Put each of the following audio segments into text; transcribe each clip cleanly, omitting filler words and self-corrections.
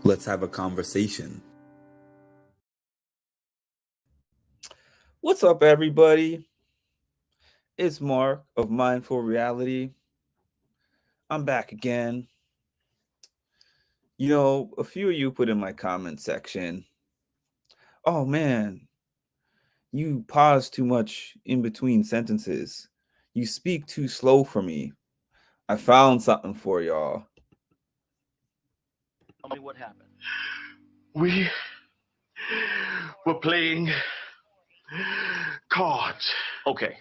Let's have a conversation. What's up, everybody? It's Mark of Mindful Reality. I'm back again. A few of you put in my comment section, oh man, you pause too much in between sentences. You speak too slow for me. I found something for y'all. Tell me what happened. We were playing cards. Okay.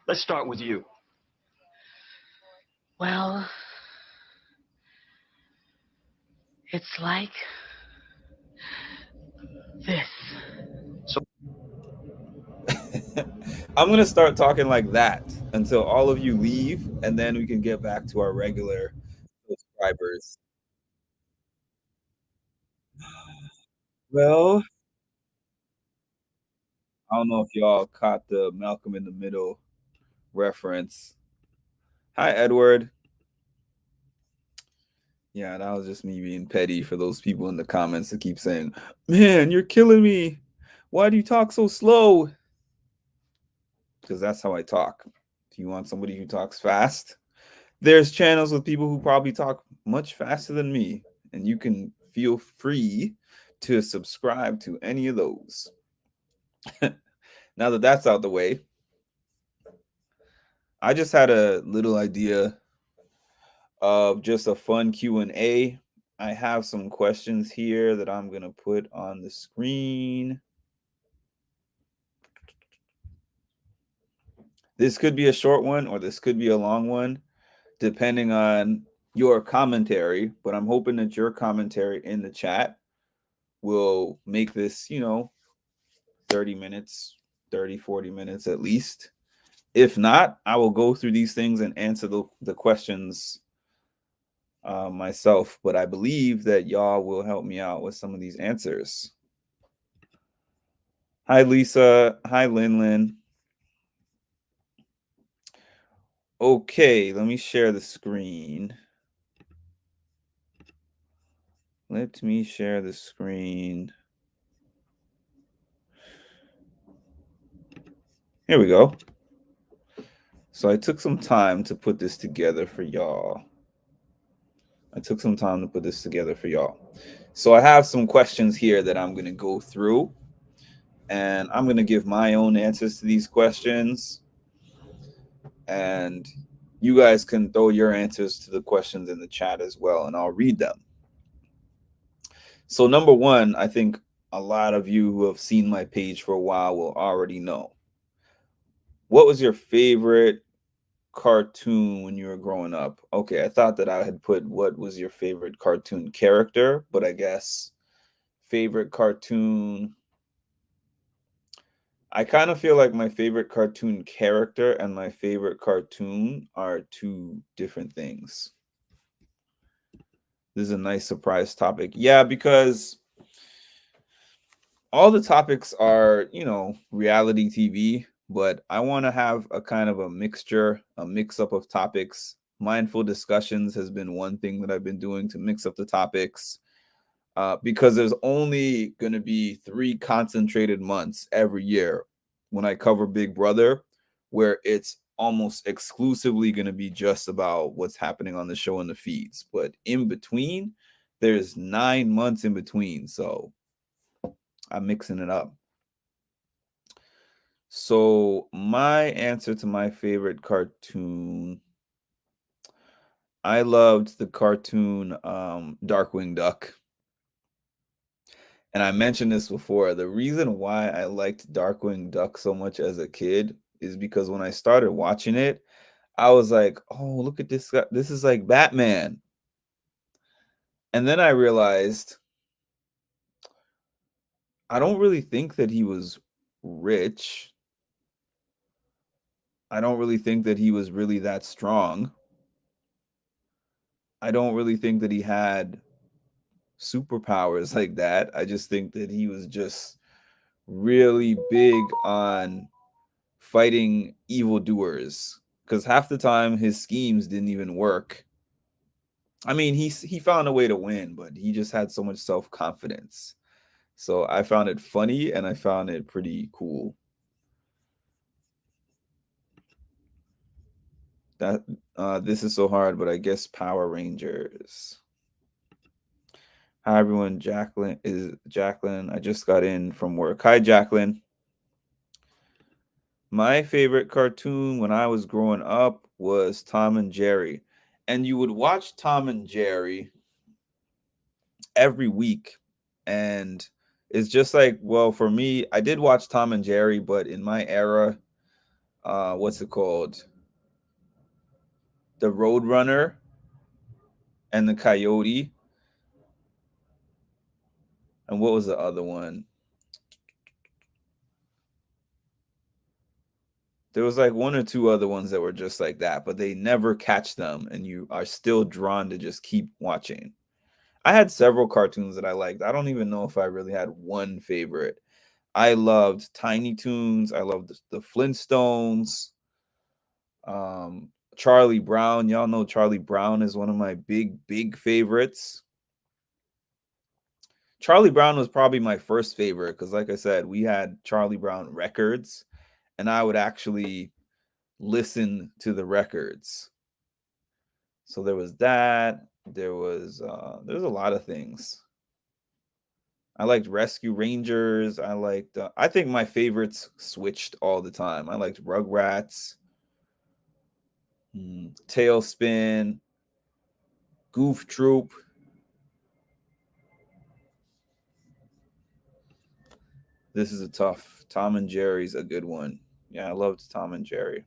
Let's start with you. Well, it's like this. So I'm going to start talking like that until all of you leave, and then we can get back to our regular subscribers. Well, I don't know if y'all caught the Malcolm in the Middle reference. Hi, Edward. Yeah, that was just me being petty for those people in the comments that keep saying, man, you're killing me. Why do you talk so slow? Because that's how I talk. If you want somebody who talks fast, there's channels with people who probably talk much faster than me, and you can feel free to subscribe to any of those. Now that that's out the way, I just had a little idea of just a fun Q&A. I have some questions here that I'm going to put on the screen. This could be a short one or this could be a long one, depending on your commentary. But I'm hoping that your commentary in the chat will make this, 30 minutes, 30, 40 minutes at least. If not, I will go through these things and answer the questions myself. But I believe that y'all will help me out with some of these answers. Hi, Lisa. Hi, Lin. Okay, let me share the screen. Let me share the screen. Here we go. So I took some time to put this together for y'all. So I have some questions here that I'm going to go through, and I'm going to give my own answers to these questions. And you guys can throw your answers to the questions in the chat as well, and I'll read them. So number one, I think a lot of you who have seen my page for a while will already know. What was your favorite cartoon when you were growing up? Okay, I thought that I had put what was your favorite cartoon character, but I guess favorite cartoon. I kind of feel like my favorite cartoon character and my favorite cartoon are two different things. This is a nice surprise topic. Yeah, because all the topics are, reality TV, but I want to have a kind of a mixture, a mix up of topics. Mindful discussions has been one thing that I've been doing to mix up the topics, because there's only going to be 3 concentrated months every year when I cover Big Brother, where it's almost exclusively going to be just about what's happening on the show and the feeds. But in between, there's 9 months in between. So I'm mixing it up. So my answer to my favorite cartoon, I loved the cartoon Darkwing Duck. And I mentioned this before. The reason why I liked Darkwing Duck so much as a kid is because when I started watching it, I was like, "Oh, look at this guy. This is like Batman." And then I realized I don't really think that he was rich. I don't really think that he was really that strong. I don't really think that he had superpowers like that. I just think that he was just really big on fighting evildoers, because half the time his schemes didn't even work. I mean, he found a way to win, but he just had so much self confidence. So I found it funny and I found it pretty cool. That this is so hard, but I guess Power Rangers. Hi everyone, Jacqueline. I just got in from work. Hi Jacqueline. My favorite cartoon when I was growing up was Tom and Jerry. And you would watch Tom and Jerry every week. And it's just like, well, for me, I did watch Tom and Jerry, but in my era, what's it called? The Roadrunner and the Coyote. And what was the other one? There was like one or two other ones that were just like that, but they never catch them, and you are still drawn to just keep watching. I had several cartoons that I liked. I don't even know if I really had one favorite. I loved Tiny Toons. I loved the Flintstones. Um, Charlie Brown. Y'all know Charlie Brown is one of my big favorites. Charlie Brown was probably my first favorite because, like I said, we had Charlie Brown records, and I would actually listen to the records. So there was that. There's a lot of things. I liked Rescue Rangers. I think my favorites switched all the time. I liked Rugrats, Tailspin, Goof Troop. This is a tough. Tom and Jerry's a good one. Yeah, I loved Tom and Jerry.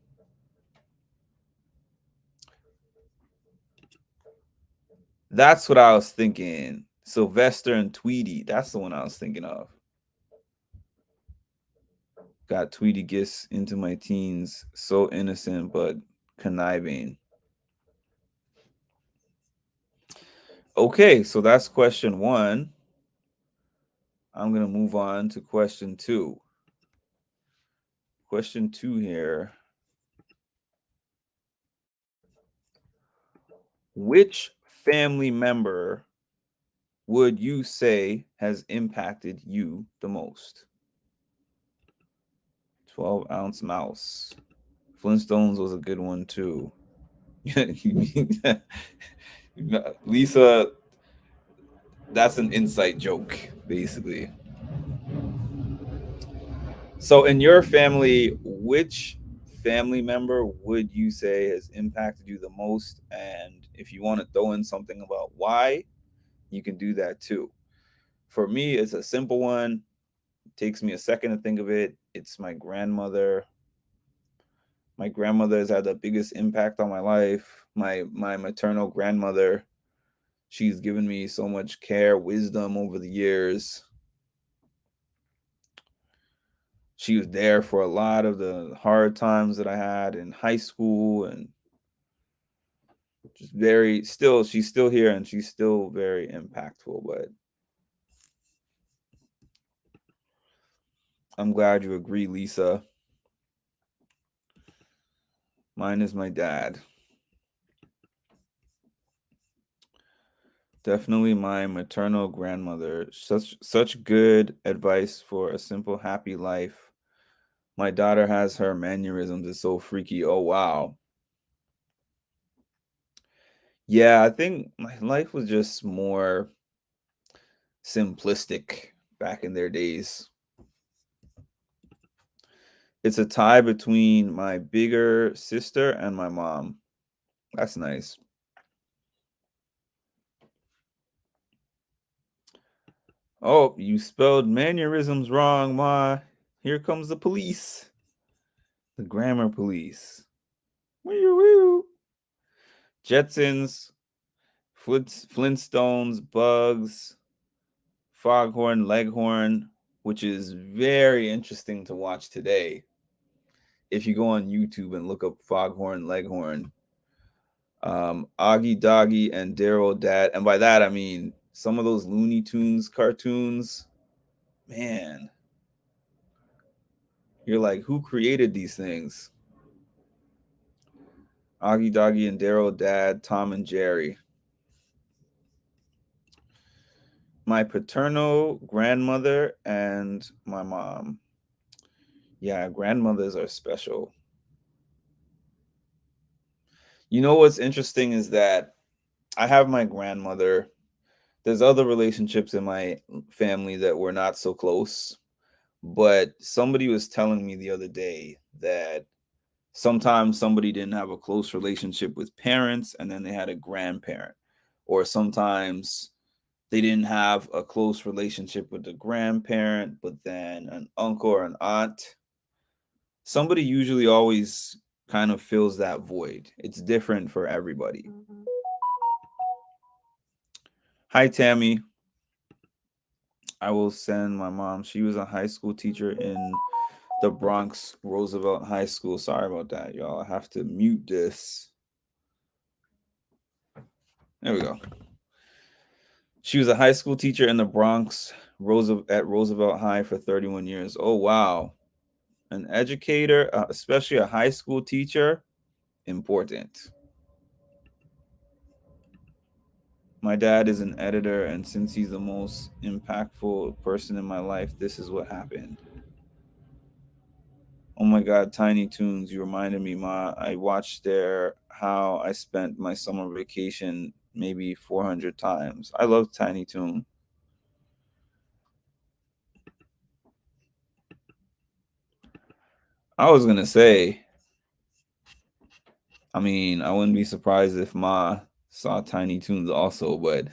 That's what I was thinking. Sylvester and Tweety. That's the one I was thinking of. Got Tweety gets into my teens. So innocent but conniving. Okay, so that's question one. I'm going to move on to question two. Question two here. Which family member would you say has impacted you the most? 12-ounce mouse. Flintstones was a good one too. Lisa, that's an inside joke, basically. So, in your family, which family member would you say has impacted you the most? And if you want to throw in something about why, you can do that too. For me, it's a simple one. It takes me a second to think of it. It's my grandmother. My grandmother has had the biggest impact on my life. My maternal grandmother, she's given me so much care, wisdom over the years. She was there for a lot of the hard times that I had in high school, and just very still she's still here and she's still very impactful. But I'm glad you agree, Lisa. Mine is my dad. Definitely my maternal grandmother. Such good advice for a simple happy life. My daughter has her mannerisms. It's so freaky. Oh wow. Yeah, I think my life was just more simplistic back in their days. It's a tie between my bigger sister and my mom. That's nice. Oh, you spelled mannerisms wrong, Ma. Here comes the police. The grammar police. Woo woo. Jetsons, Flintstones, Bugs, Foghorn, Leghorn, which is very interesting to watch today. If you go on YouTube and look up Foghorn, Leghorn, Augie Doggy and Daryl Dad, and by that I mean some of those Looney Tunes cartoons, man, you're like, who created these things? Augie Doggy and Daryl Dad, Tom and Jerry. My paternal grandmother and my mom. Yeah, grandmothers are special. You know what's interesting is that I have my grandmother. There's other relationships in my family that were not so close, but somebody was telling me the other day that sometimes somebody didn't have a close relationship with parents and then they had a grandparent, or sometimes they didn't have a close relationship with the grandparent, but then an uncle or an aunt. Somebody usually always kind of fills that void. It's different for everybody. Hi, Tammy. I will send my mom. She was a high school teacher in the Bronx Roosevelt High School. Sorry about that, y'all. I have to mute this. There we go. She was a high school teacher in the Bronx at Roosevelt High for 31 years. Oh, wow. An educator, especially a high school teacher, important. My dad is an editor, and since he's the most impactful person in my life, this is what happened. Oh my God, Tiny Toons, you reminded me, Ma. I watched their how I spent my summer vacation maybe 400 times. I love Tiny Toon. I was gonna say, I mean, I wouldn't be surprised if Ma saw Tiny Toons also, but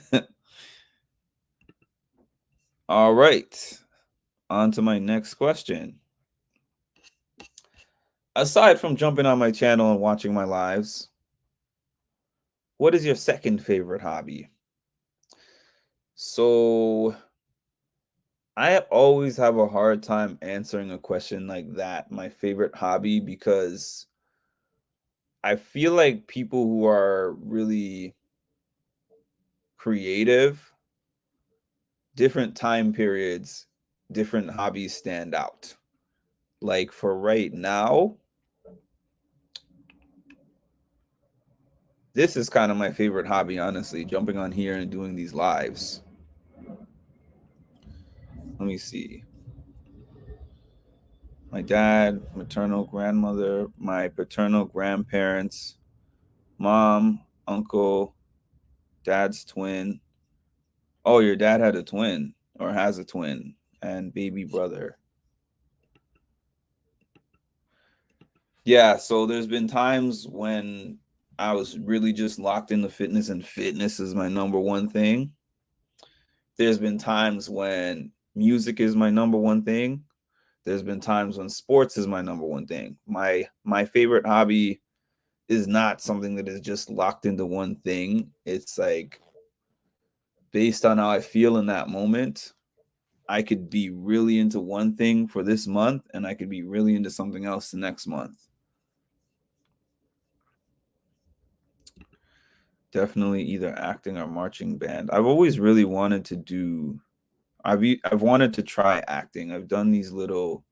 all right. On to my next question. Aside from jumping on my channel and watching my lives, what is your second favorite hobby? So, I always have a hard time answering a question like that, my favorite hobby, because I feel like people who are really creative, different time periods, different hobbies stand out. Like for right now, this is kind of my favorite hobby, honestly, jumping on here and doing these lives. Let me see. My dad, maternal grandmother, my paternal grandparents, mom, uncle, dad's twin. Oh, your dad had a twin or has a twin and baby brother. Yeah, so there's been times when I was really just locked into fitness and fitness is my number one thing. There's been times when music is my number one thing. There's been times when sports is my number one thing. My favorite hobby is not something that is just locked into one thing. It's like based on how I feel in that moment. I could be really into one thing for this month and I could be really into something else the next month. Definitely either acting or marching band. I've always really wanted to do I've wanted to try acting. I've done these little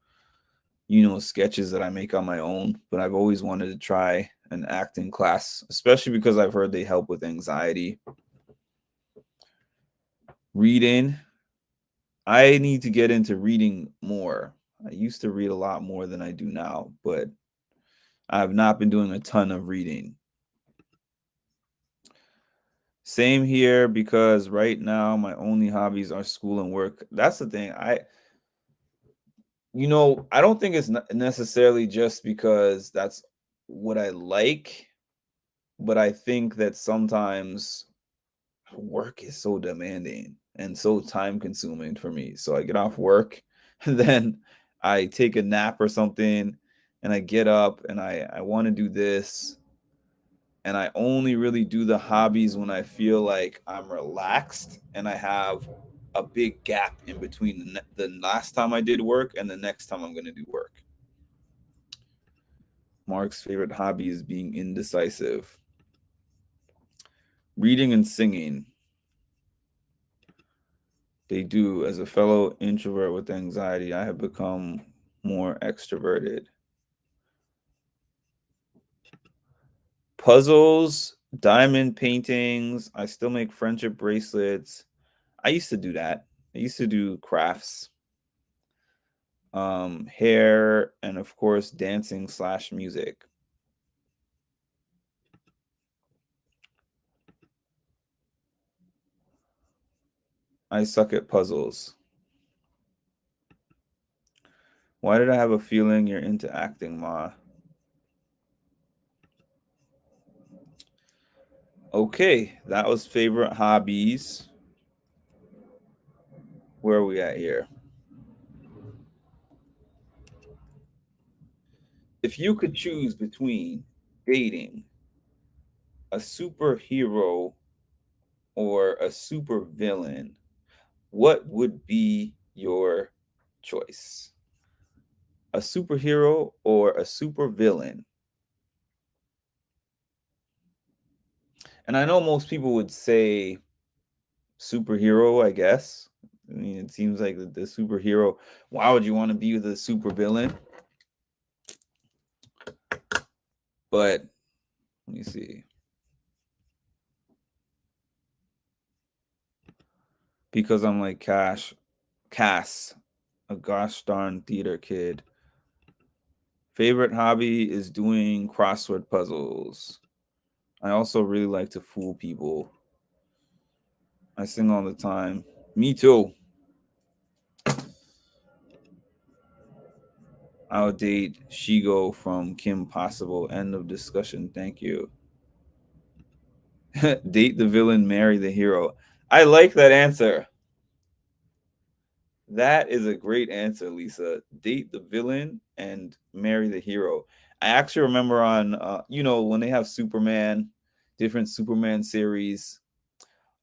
sketches that I make on my own, but I've always wanted to try an acting class, especially because I've heard they help with anxiety. Reading, I need to get into reading more. I used to read a lot more than I do now, but I have not been doing a ton of reading. Same here because right now my only hobbies are school and work. That's the thing. I don't think it's necessarily just because that's what I like, but I think that sometimes work is so demanding and so time consuming for me. So I get off work and then I take a nap or something and I get up and I want to do this. And I only really do the hobbies when I feel like I'm relaxed and I have a big gap in between the last time I did work and the next time I'm going to do work. Mark's favorite hobby is being indecisive. Reading and singing. They do. As a fellow introvert with anxiety, I have become more extroverted. Puzzles, diamond paintings. I still make friendship bracelets. I used to do that. I used to do crafts, hair, and of course dancing slash music. I suck at puzzles. Why did I have a feeling you're into acting, Ma? Okay, that was favorite hobbies. Where are we at here? If you could choose between dating a superhero or a supervillain, what would be your choice? A superhero or a supervillain? And I know most people would say superhero, I guess. I mean, it seems like the superhero. Why would you want to be with a supervillain? But let me see. Because I'm like Cass, a gosh darn theater kid. Favorite hobby is doing crossword puzzles. I also really like to fool people. I sing all the time. Me too. I'll date Shigo from Kim Possible. End of discussion. Thank you. Date the villain, marry the hero. I like that answer. That is a great answer, Lisa. Date the villain and marry the hero. I actually remember on, when they have Superman, different Superman series,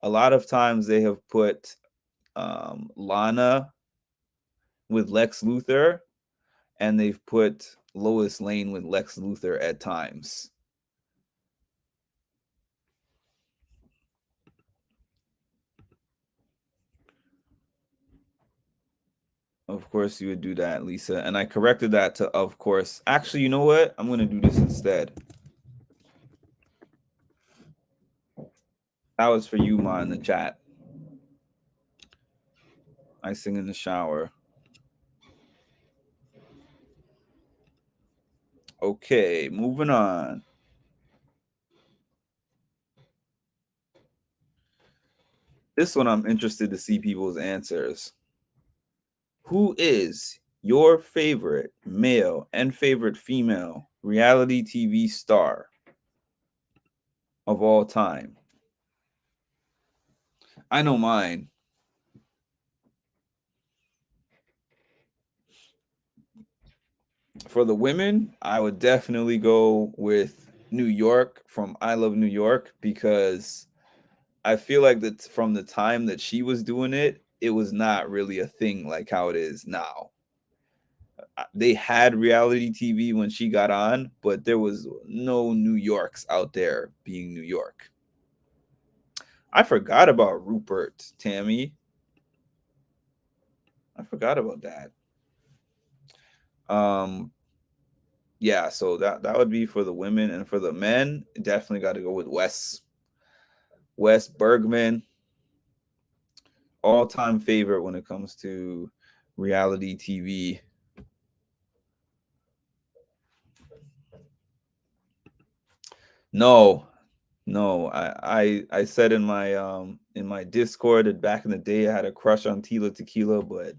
a lot of times they have put Lana with Lex Luthor, and they've put Lois Lane with Lex Luthor at times. Of course, you would do that, Lisa. And I corrected that to of course. Actually, you know what? I'm going to do this instead. That was for you, Ma, in the chat. I sing in the shower. Okay, moving on. This one I'm interested to see people's answers. Who is your favorite male and favorite female reality TV star of all time? I know mine. For the women, I would definitely go with New York from I Love New York because I feel like that from the time that she was doing it, it was not really a thing like how it is now. They had reality TV when she got on, but there was no New Yorks out there being New York. I forgot about Rupert, Tammy. I forgot about that. Um, yeah, so that would be for the women, and for the men, definitely got to go with Wes Bergman, all time favorite when it comes to reality TV. No, no, I said in my Discord that back in the day I had a crush on Tila Tequila, but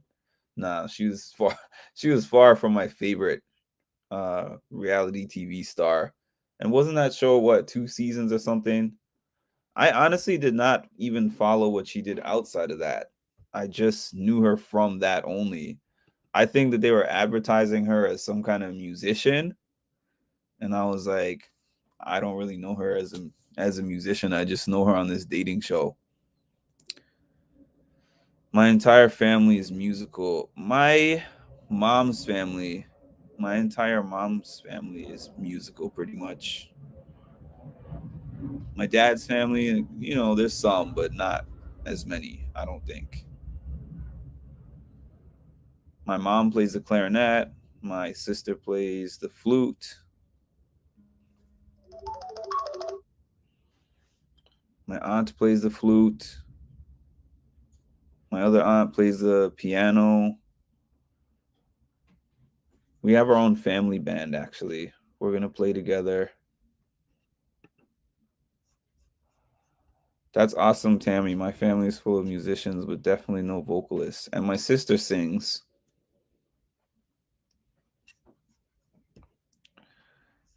nah, she was far she was far from my favorite reality TV star. And wasn't that show what 2 seasons or something? I honestly did not even follow what she did outside of that. I just knew her from that only. I think that they were advertising her as some kind of musician, and I was like, I don't really know her as a musician. I just know her on this dating show. My entire family is musical. Mom's family, my entire mom's family is musical pretty much. My dad's family, there's some, but not as many, I don't think. My mom plays the clarinet. My sister plays the flute. My aunt plays the flute. My other aunt plays the piano. We have our own family band, actually. We're going to play together. That's awesome, Tammy. My family is full of musicians, but definitely no vocalists. And my sister sings.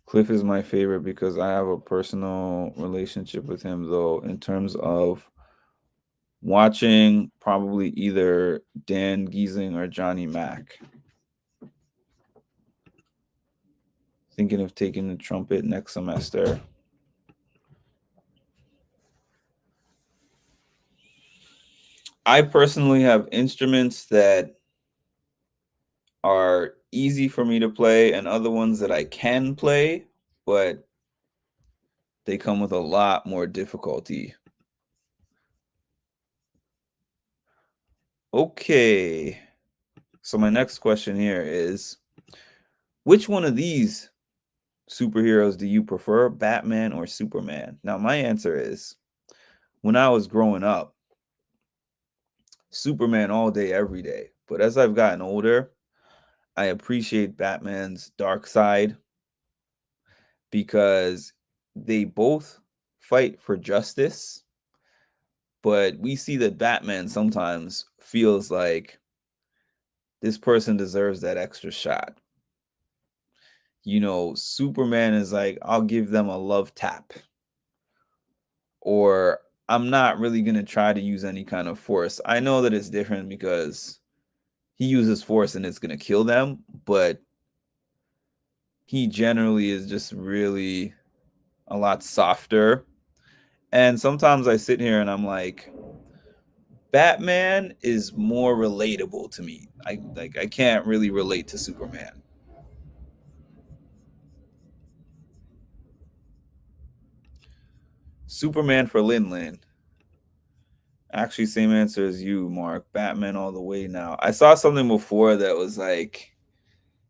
Cliff is my favorite because I have a personal relationship with him, though, in terms of watching probably either Dan Giesing or Johnny Mack. Thinking of taking the trumpet next semester. I personally have instruments that are easy for me to play and other ones that I can play, but they come with a lot more difficulty. Okay. So my next question here is, which one of these superheroes do you prefer, Batman or Superman? Now my answer is, when I was growing up, Superman all day every day. But as I've gotten older, I appreciate Batman's dark side because they both fight for justice, but we see that Batman sometimes feels like this person deserves that extra shot. You know, Superman is like, I'll give them a love tap, or I'm not really going to try to use any kind of force. I know that it's different because he uses force and it's going to kill them, but he generally is just really a lot softer. And sometimes I sit here and I'm like, Batman is more relatable to me. I can't really relate to Superman. Superman for Lin Lin. Actually, same answer as you, Mark. Batman all the way now. I saw something before that was like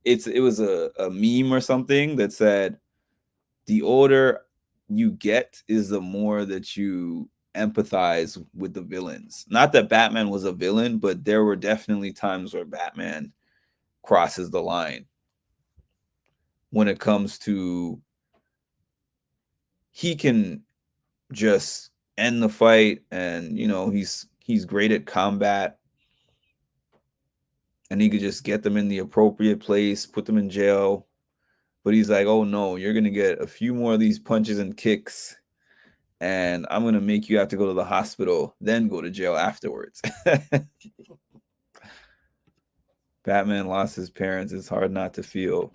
it was a meme or something that said the older you get is the more that you empathize with the villains. Not that Batman was a villain, but there were definitely times where Batman crosses the line when it comes to he can just end the fight, and you know he's great at combat, and he could just get them in the appropriate place, put them in jail. But he's like, oh no, you're gonna get a few more of these punches and kicks, and I'm gonna make you have to go to the hospital, then go to jail afterwards. Batman lost his parents. It's hard not to feel.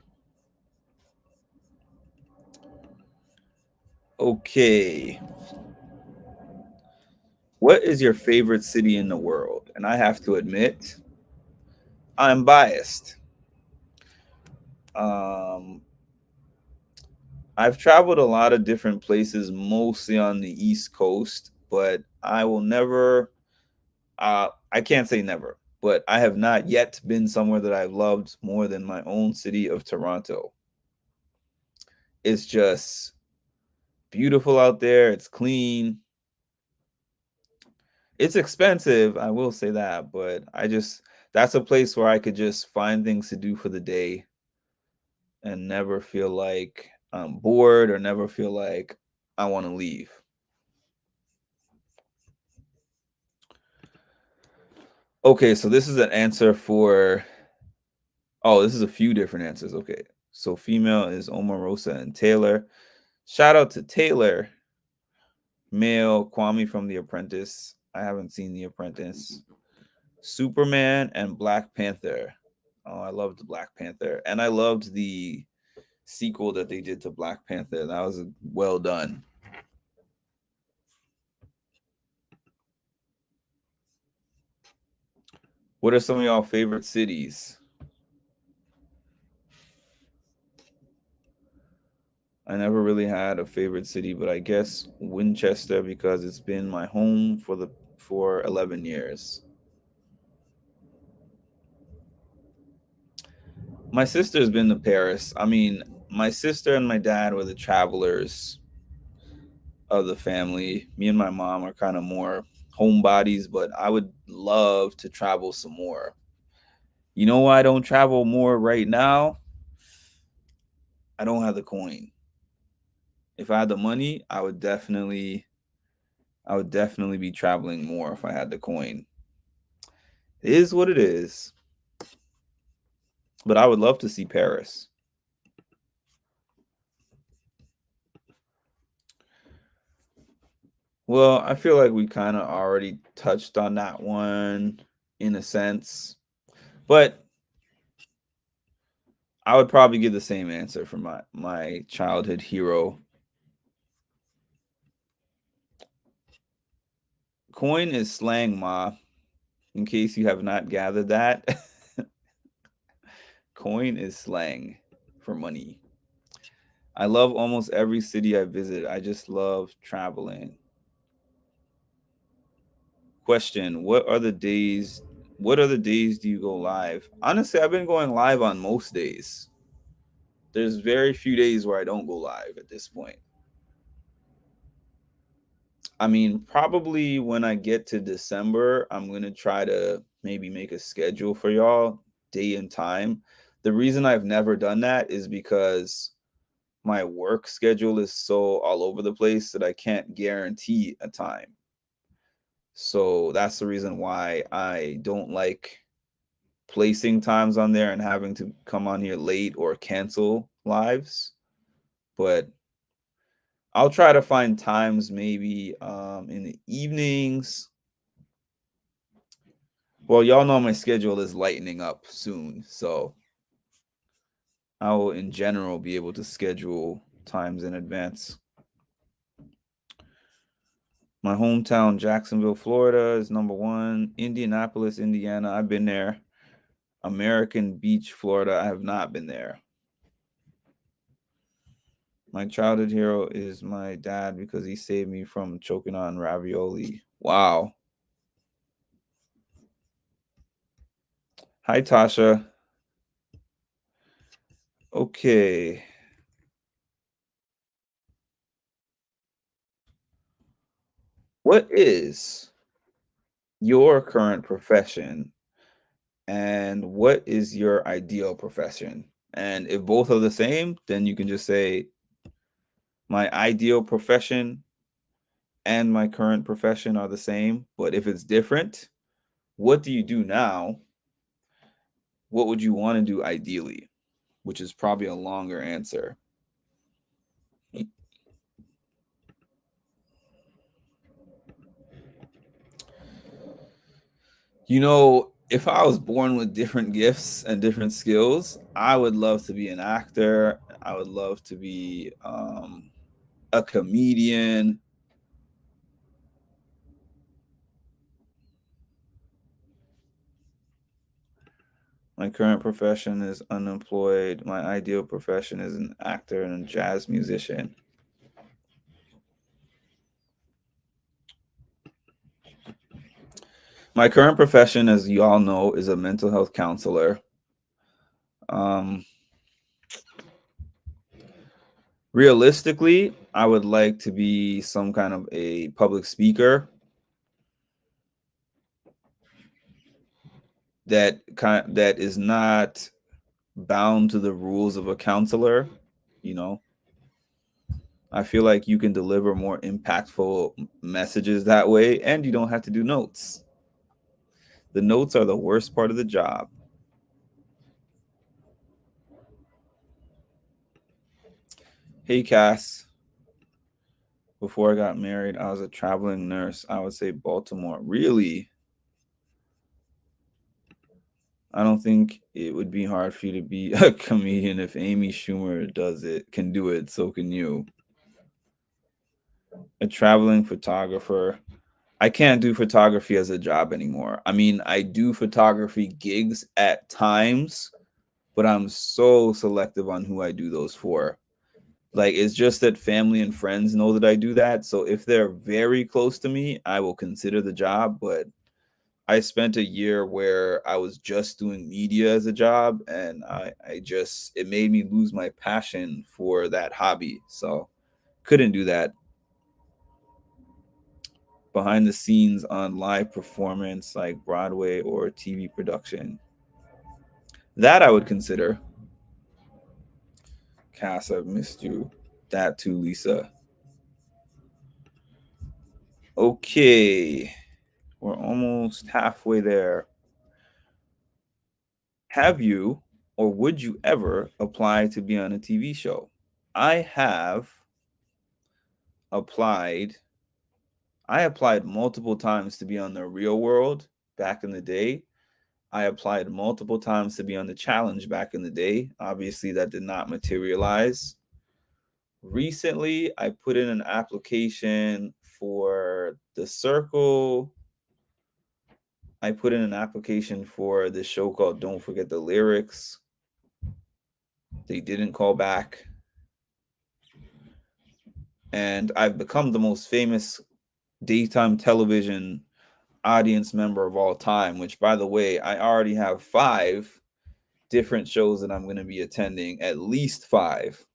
Okay. What is your favorite city in the world? And I have to admit, I'm biased. Um, I've traveled a lot of different places, mostly on the East Coast, but I will never, I can't say never, but I have not yet been somewhere that I've loved more than my own city of Toronto. It's just beautiful out there. It's clean. It's expensive, I will say that, but that's a place where I could just find things to do for the day and never feel like I'm bored or never feel like I want to leave. Okay, so this is an answer for, oh, this is a few different answers. Okay. So female is Omarosa and Taylor. Shout out to Taylor. Male, Kwame from The Apprentice. I haven't seen The Apprentice. Superman and Black Panther. Oh, I loved Black Panther. And I loved the sequel that they did to Black Panther. That was well done. What are some of y'all favorite cities? I never really had a favorite city, but I guess Winchester because it's been my home for 11 years. My sister's been to Paris. I mean, my sister and my dad were the travelers of the family. Me and my mom are kind of more homebodies, but I would love to travel some more. You know why I don't travel more right now? I don't have the coin. If I had the money, I would definitely be traveling more if I had the coin. It is what it is. But I would love to see Paris. Well, I feel like we kind of already touched on that one in a sense. But I would probably give the same answer for my childhood hero. Coin is slang, ma. In case you have not gathered that, coin is slang for money. I love almost every city I visit. I just love traveling. Question: What are the days do you go live? Honestly, I've been going live on most days. There's very few days where I don't go live at this point. I mean, probably when I get to December, I'm going to try to maybe make a schedule for y'all, day and time. The reason I've never done that is because my work schedule is so all over the place that I can't guarantee a time. So that's the reason why I don't like placing times on there and having to come on here late or cancel lives. But I'll try to find times maybe in the evenings. Well, y'all know my schedule is lightening up soon, so I will in general be able to schedule times in advance. My hometown, Jacksonville, Florida, is number one. Indianapolis, Indiana, I've been there. American Beach, Florida, I have not been there. My childhood hero is my dad because he saved me from choking on ravioli. Wow. Hi, Tasha. Okay. What is your current profession and what is your ideal profession? And if both are the same, then you can just say my ideal profession and my current profession are the same. But if it's different, what do you do now? What would you want to do ideally? Which is probably a longer answer. If I was born with different gifts and different skills, I would love to be an actor. I would love to be a comedian. My current profession is unemployed. My ideal profession is an actor and a jazz musician. My current profession, as you all know, is a mental health counselor. Um, Realistically, I would like to be some kind of a public speaker that is not bound to the rules of a counselor. You know, I feel like you can deliver more impactful messages that way, and you don't have to do notes. The notes are the worst part of the job. Hey, Cass. Before I got married, I was a traveling nurse. I would say Baltimore. Really? I don't think it would be hard for you to be a comedian if Amy Schumer can do it, so can you. A traveling photographer. I can't do photography as a job anymore. I mean, I do photography gigs at times, but I'm so selective on who I do those for. Like, it's just that family and friends know that I do that. So if they're very close to me, I will consider the job. But I spent a year where I was just doing media as a job, and it made me lose my passion for that hobby. So couldn't do that. behind the scenes on live performance like Broadway or TV production. That I would consider. Cass, I've missed you. That too, Lisa. Okay, we're almost halfway there. Have you or would you ever apply to be on a TV show? I have applied. I applied multiple times to be on the Real World back in the day. I applied multiple times to be on the Challenge back in the day. Obviously, that did not materialize. Recently, I put in an application for the Circle. I put in an application for this show called Don't Forget the Lyrics. They didn't call back. And I've become the most famous daytime television audience member of all time, which, by the way, I already have 5 different shows that I'm going to be attending, at least 5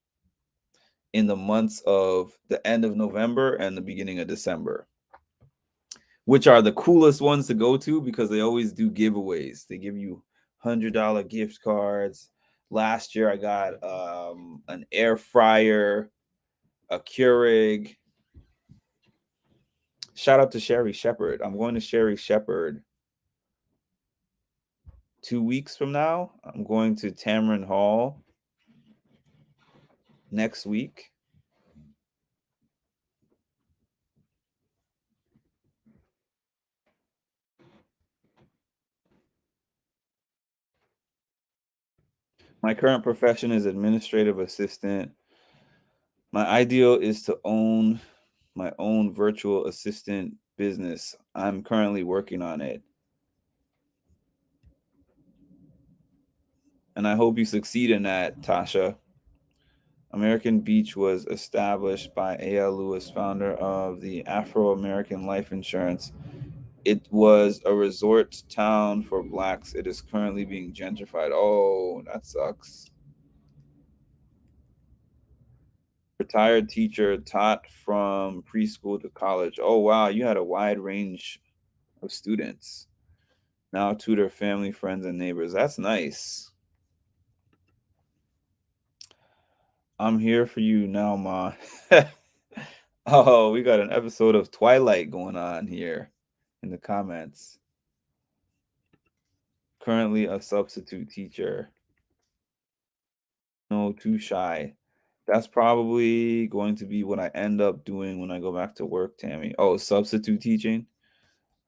in the months of the end of November and the beginning of December, which are the coolest ones to go to because they always do giveaways. They give you $100 gift cards. Last year, I got an air fryer, a Keurig. Shout out to Sherry Shepherd. I'm going to Sherry Shepherd 2 weeks from now. I'm going to Tamron Hall next week. My current profession is administrative assistant. My ideal is to own my own virtual assistant business. I'm currently working on it. And I hope you succeed in that, Tasha. American Beach was established by A.L. Lewis, founder of the Afro American Life Insurance. It was a resort town for blacks. It is currently being gentrified. Oh, that sucks. Retired teacher, taught from preschool to college. Oh, wow. You had a wide range of students. Now tutor family, friends, and neighbors. That's nice. I'm here for you now, Ma. Oh, we got an episode of Twilight going on here in the comments. Currently a substitute teacher. No, too shy. That's probably going to be what I end up doing when I go back to work, Tammy. Oh, substitute teaching?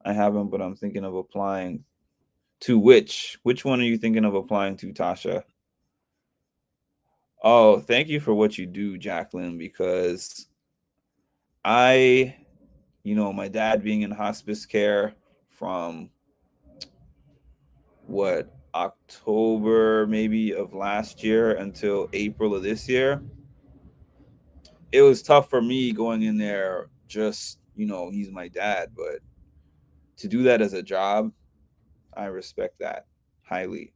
I haven't, but I'm thinking of applying to which? Which one are you thinking of applying to, Tasha? Oh, thank you for what you do, Jacqueline, because I, my dad being in hospice care from what, October maybe of last year until April of this year, it was tough for me going in there just, he's my dad, but to do that as a job, I respect that highly.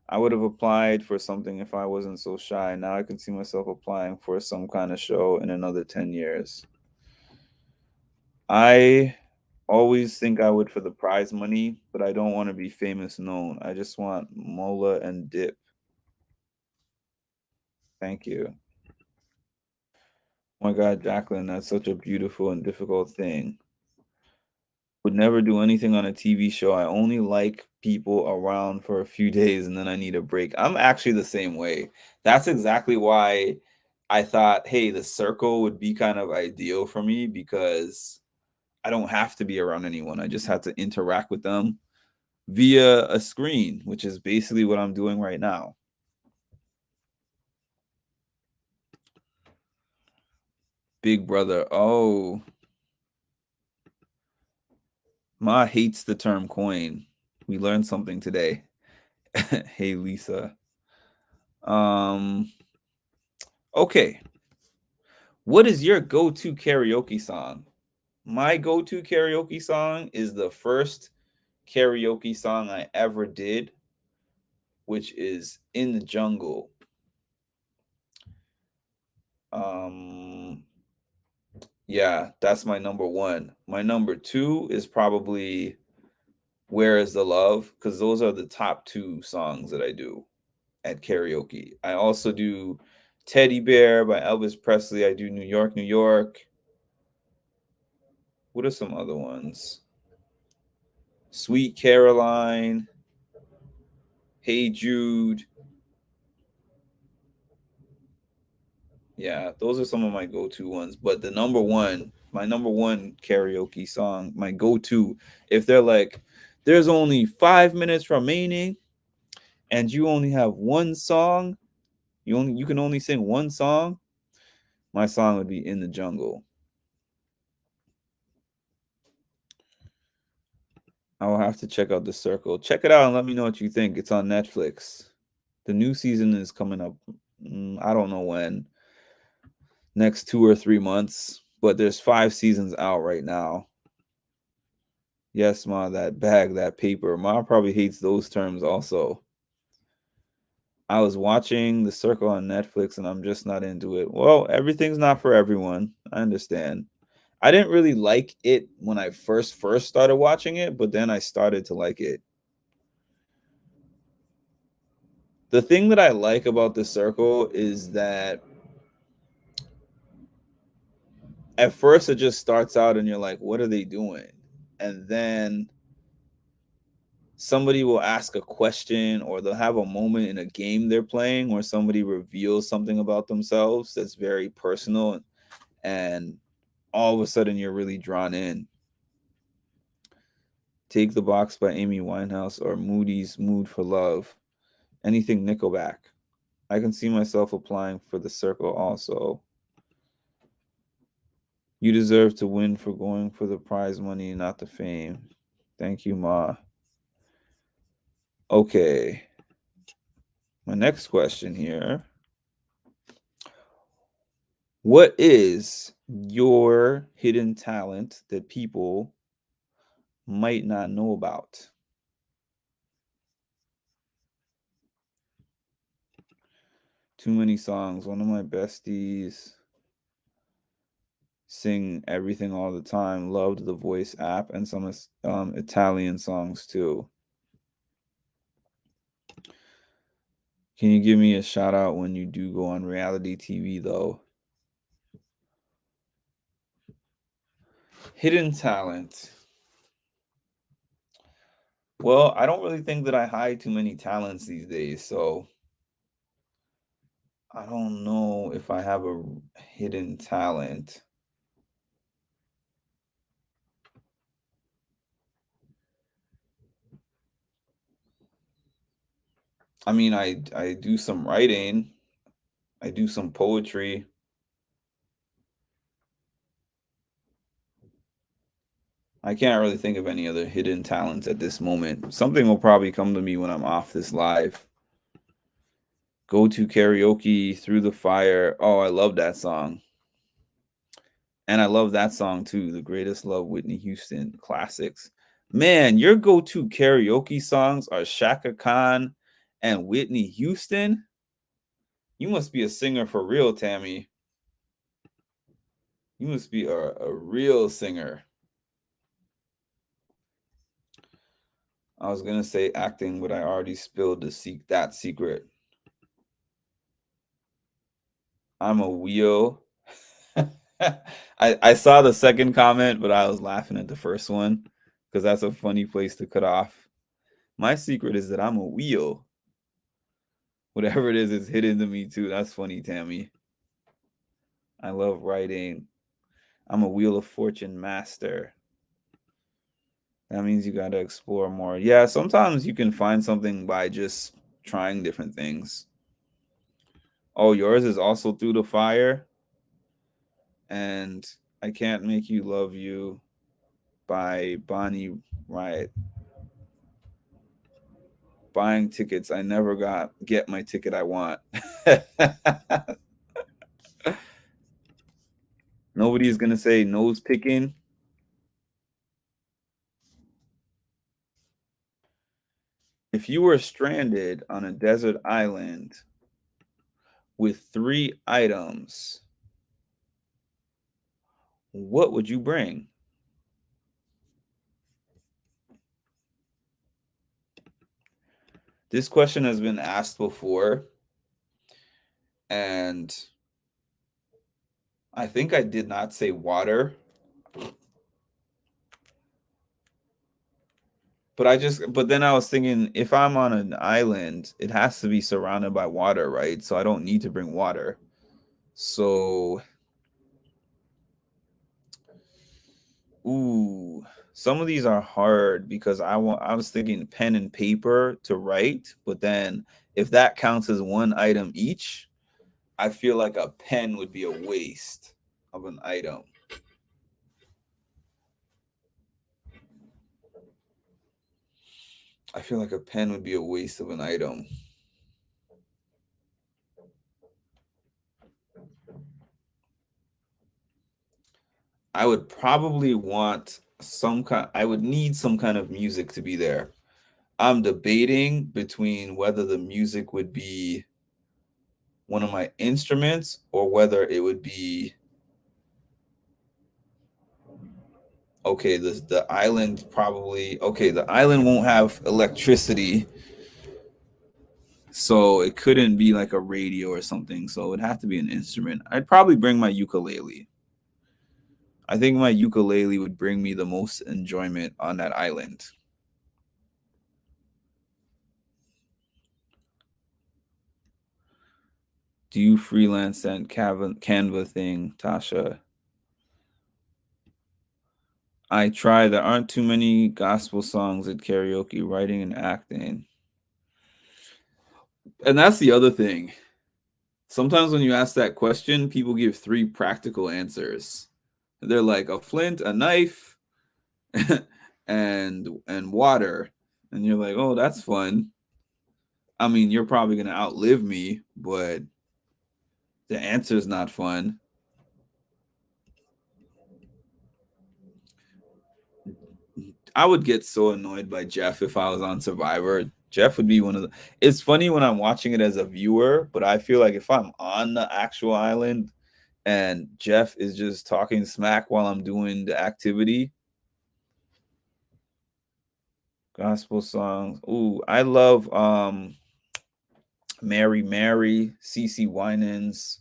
I would have applied for something if I wasn't so shy. Now I can see myself applying for some kind of show in another 10 years. I always think I would for the prize money, but I don't want to be famous known. I just want mola and dip. Thank you. Oh my God, Jacqueline, that's such a beautiful and difficult thing. Would never do anything on a TV show. I only like people around for a few days and then I need a break. I'm actually the same way. That's exactly why I thought, hey, the circle would be kind of ideal for me because I don't have to be around anyone. I just have to interact with them via a screen, which is basically what I'm doing right now. Big Brother. Oh, Ma hates the term coin. We learned something today. Hey, Lisa. Okay. What is your go-to karaoke song? My go-to karaoke song is the first karaoke song I ever did, which is In the Jungle. Um Yeah, that's my number one. My number two is probably Where is the Love? Because those are the top two songs that I do at karaoke. I also do Teddy Bear by Elvis Presley. I do New York, New York. What are some other ones? Sweet Caroline, Hey Jude. Yeah, those are some of my go-to ones. But the number one, my number one karaoke song, my go-to, if they're like, there's only 5 minutes remaining and you only have one song, you can only sing one song, my song would be In the Jungle. I will have to check out The Circle. Check it out and let me know what you think. It's on Netflix. The new season is coming up. I don't know when. Next 2 or 3 months, but there's 5 seasons out right now. Yes, Ma, that bag, that paper. Ma probably hates those terms also. I was watching The Circle on Netflix and I'm just not into it. Well, everything's not for everyone. I understand. I didn't really like it when I first started watching it, but then I started to like it. The thing that I like about The Circle is that at first it just starts out and you're like, what are they doing? And then somebody will ask a question or they'll have a moment in a game they're playing where somebody reveals something about themselves that's very personal, and all of a sudden you're really drawn in. Take the Box by Amy Winehouse or Moody's Mood for Love. Anything Nickelback. I can see myself applying for The Circle also. You deserve to win for going for the prize money, not the fame. Thank you, Ma. Okay. My next question here. What is your hidden talent that people might not know about? Too many songs. One of my besties sing everything all the time. Loved the voice app and some Italian songs too. Can you give me a shout out when you do go on reality TV though? Hidden talent. Well, I don't really think that I hide too many talents these days, so I don't know if I have a hidden talent. I mean, I do some writing, I do some poetry. I can't really think of any other hidden talents at this moment. Something will probably come to me when I'm off this live. Go to karaoke through the fire. Oh, I love that song. And I love that song too. The Greatest Love, Whitney Houston classics. Man, your go-to karaoke songs are Shaka Khan and Whitney Houston. You must be a singer for real, Tammy. You must be a real singer. I was gonna say acting, but I already spilled that secret. I'm a wheel. I saw the second comment, but I was laughing at the first one because that's a funny place to cut off. My secret is that I'm a wheel. Whatever it is hidden to me too. That's funny, Tammy. I love writing. I'm a Wheel of Fortune master. That means you got to explore more. Yeah, sometimes you can find something by just trying different things. Oh, yours is also Through the Fire. And I Can't Make You Love You by Bonnie Riot. Buying tickets. I never get my ticket I want. Nobody's going to say nose picking. If you were stranded on a desert island with 3 items, what would you bring? This question has been asked before, and I think I did not say water, but then I was thinking if I'm on an island, it has to be surrounded by water, right? So I don't need to bring water. So, ooh, some of these are hard because I was thinking pen and paper to write, but then if that counts as one item each, I feel like a pen would be a waste of an item. I feel like a pen would be a waste of an item. I would probably want I would need some kind of music to be there. I'm debating between whether the music would be one of my instruments or whether it would be okay, the island probably okay, the island won't have electricity, so it couldn't be like a radio or something. So it would have to be an instrument. I'd probably bring my ukulele. I think my ukulele would bring me the most enjoyment on that island. Do you freelance that Canva thing, Tasha? I try. There aren't too many gospel songs at karaoke, writing and acting. And that's the other thing. Sometimes when you ask that question, people give three practical answers. They're like a flint, a knife, and water. And you're like, "Oh, that's fun." I mean, you're probably going to outlive me, but the answer's not fun. I would get so annoyed by Jeff if I was on Survivor. Jeff would be one of the. It's funny when I'm watching it as a viewer, but I feel like if I'm on the actual island and Jeff is just talking smack while I'm doing the activity, gospel songs. Ooh, I love Mary Mary, CC Winans.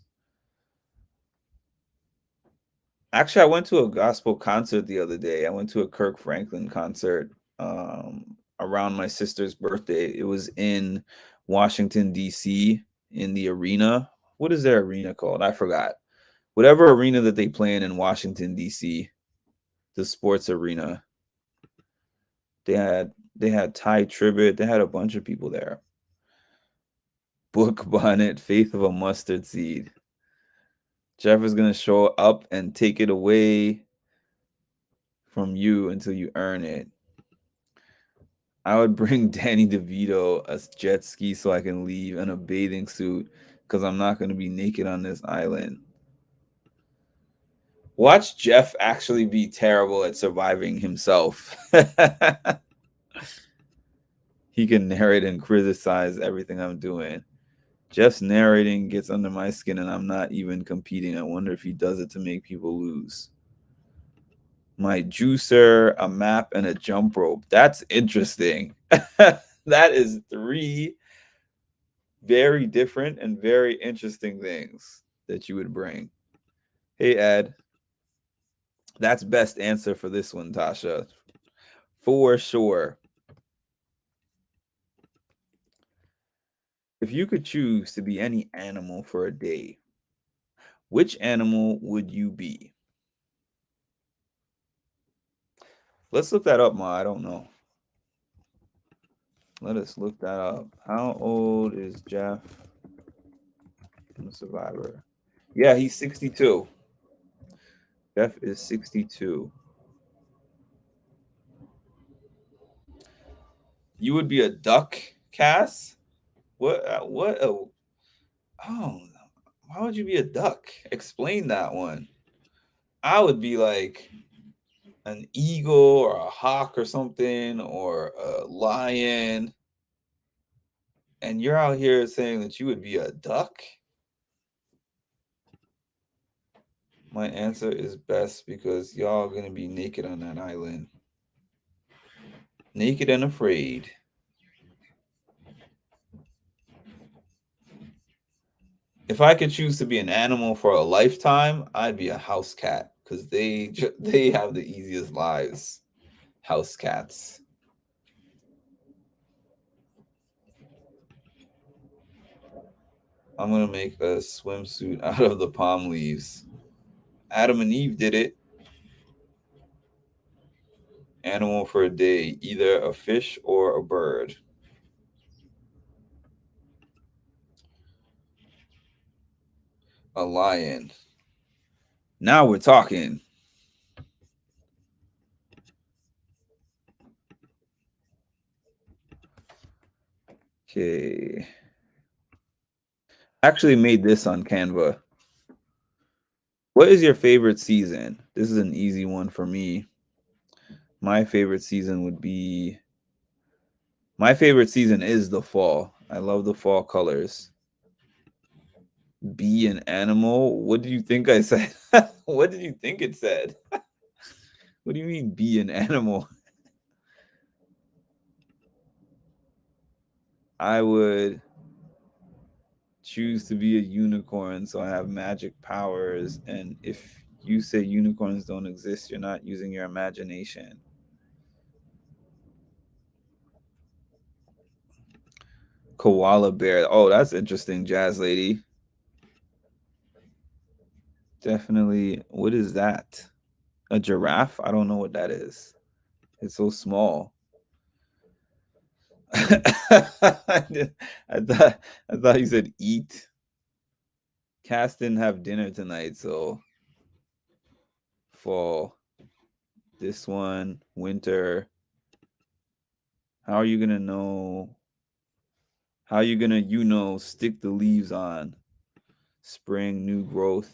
Actually, I went to a gospel concert the other day. I went to a Kirk Franklin concert around my sister's birthday. It was in Washington, D.C., in the arena. What is their arena called? I forgot. Whatever arena that they play in Washington, D.C., the sports arena. They had Ty Tribbett. They had a bunch of people there. Book Bonnet, Faith of a Mustard Seed. Jeff is gonna show up and take it away from you until you earn it. I would bring Danny DeVito a jet ski so I can leave in a bathing suit because I'm not going to be naked on this island. Watch Jeff actually be terrible at surviving himself. He can narrate and criticize everything I'm doing. Jeff's narrating gets under my skin and I'm not even competing. I wonder if he does it to make people lose. My juicer, a map, and a jump rope. That's interesting. That is three very different and very interesting things that you would bring. Hey, Ed. That's best answer for this one, Tasha. For sure. If you could choose to be any animal for a day, which animal would you be? Let's look that up, Ma. I don't know. Let us look that up. How old is Jeff from Survivor? Yeah, he's 62. Jeff is 62. You would be a duck, Cass? What? Oh, why would you be a duck? Explain that one. I would be like an eagle or a hawk or something or a lion. And you're out here saying that you would be a duck? My answer is best because y'all gonna be naked on that island. Naked and afraid. If I could choose to be an animal for a lifetime, I'd be a house cat because they have the easiest lives. House cats. I'm gonna make a swimsuit out of the palm leaves. Adam and Eve did it. Animal for a day, either a fish or a bird. A lion. Now we're talking. Okay. Actually made this on Canva. What is your favorite season? This is an easy one for me. My favorite season would be My favorite season is the fall. I love the fall colors. Be an animal? What do you think I said? What did you think it said? What do you mean be an animal? I would choose to be a unicorn so I have magic powers. And if you say unicorns don't exist, you're not using your imagination. Koala bear. Oh, that's interesting, Jazz Lady. Definitely. What is that? A giraffe? I don't know what that is. It's so small. I thought I thought you said eat. Cass didn't have dinner tonight, so fall. This one, winter. How are you gonna know? How are you gonna stick the leaves on? Spring, new growth.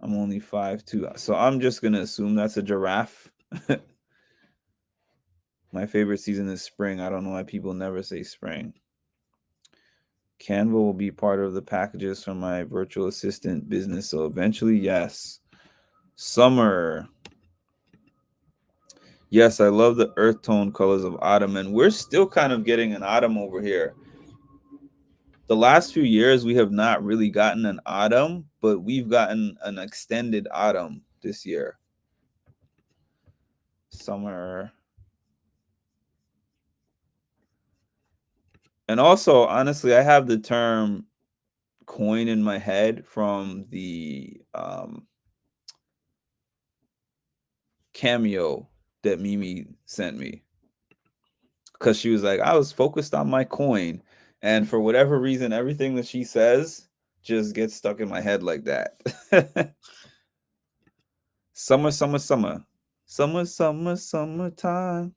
I'm only 5'2", so I'm just gonna assume that's a giraffe. My favorite season is spring. I don't know why people never say spring. Canva will be part of the packages for my virtual assistant business. So eventually, yes. Summer. Yes, I love the earth tone colors of autumn, and we're still kind of getting an autumn over here. The last few years, we have not really gotten an autumn, but we've gotten an extended autumn this year. Summer. And also, honestly, I have the term coin in my head from the cameo that Mimi sent me because she was like, I was focused on my coin. And for whatever reason, everything that she says just gets stuck in my head like that. Summer, summer, summer. Summer, summer, summertime.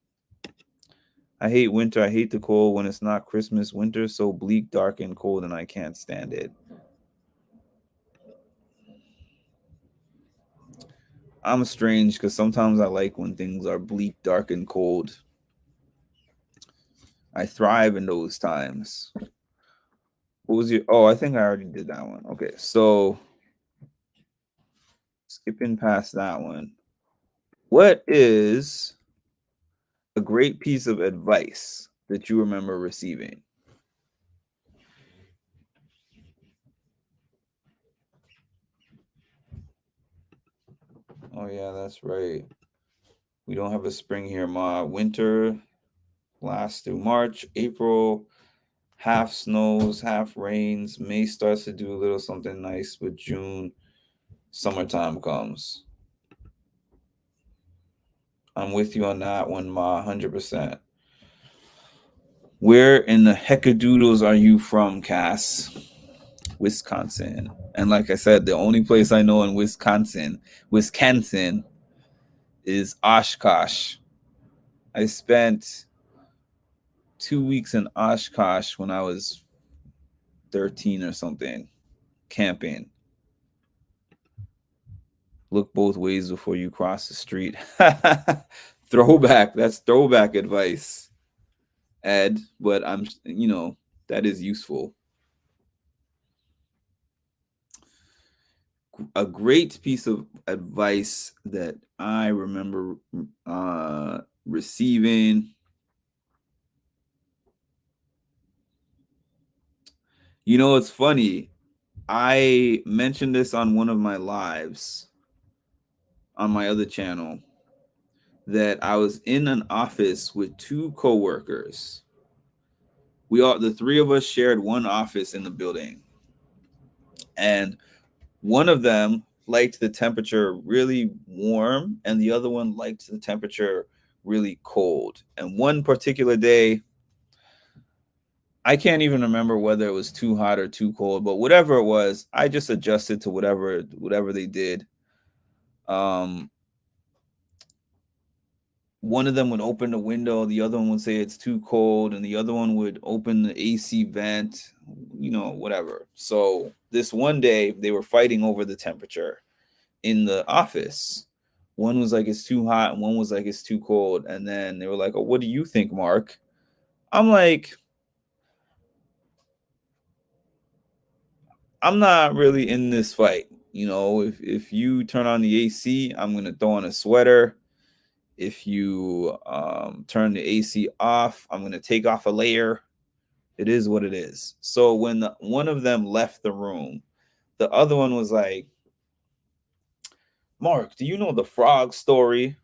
I hate winter. I hate the cold when it's not Christmas. Winter is so bleak, dark, and cold, and I can't stand it. I'm strange because sometimes I like when things are bleak, dark, and cold. I thrive in those times. What was your? Oh, I think I already did that one. Okay, so skipping past that one. What is a great piece of advice that you remember receiving? Oh yeah, that's right. We don't have a spring here, Ma. Winter lasts through March, April, half snows, half rains. May starts to do a little something nice, but June, summertime comes. I'm with you on that one, Ma, 100%. Where in the heckadoodles are you from, Cass? Wisconsin. And like I said, the only place I know in Wisconsin is Oshkosh. I spent 2 weeks in Oshkosh when I was 13 or something, camping. Look both ways before you cross the street. Throwback. That's throwback advice, Ed. But that is useful. a great piece of advice that I remember receiving. It's funny. I mentioned this on one of my lives on my other channel that I was in an office with two coworkers. The three of us shared one office in the building, and one of them liked the temperature really warm, and the other one liked the temperature really cold. And one particular day, I can't even remember whether it was too hot or too cold, but whatever it was, I just adjusted to whatever they did. Um, One of them would open the window, the other one would say it's too cold, and the other one would open the AC vent, whatever. So this one day they were fighting over the temperature in the office. One was like it's too hot, and one was like it's too cold. And then they were like, "Oh, what do you think, Mark?" I'm like, I'm not really in this fight. If you turn on the AC, I'm gonna throw on a sweater. If you turn the AC off, I'm gonna take off a layer. It is what it is. So when one of them left the room, the other one was like, "Mark, do you know the frog story?"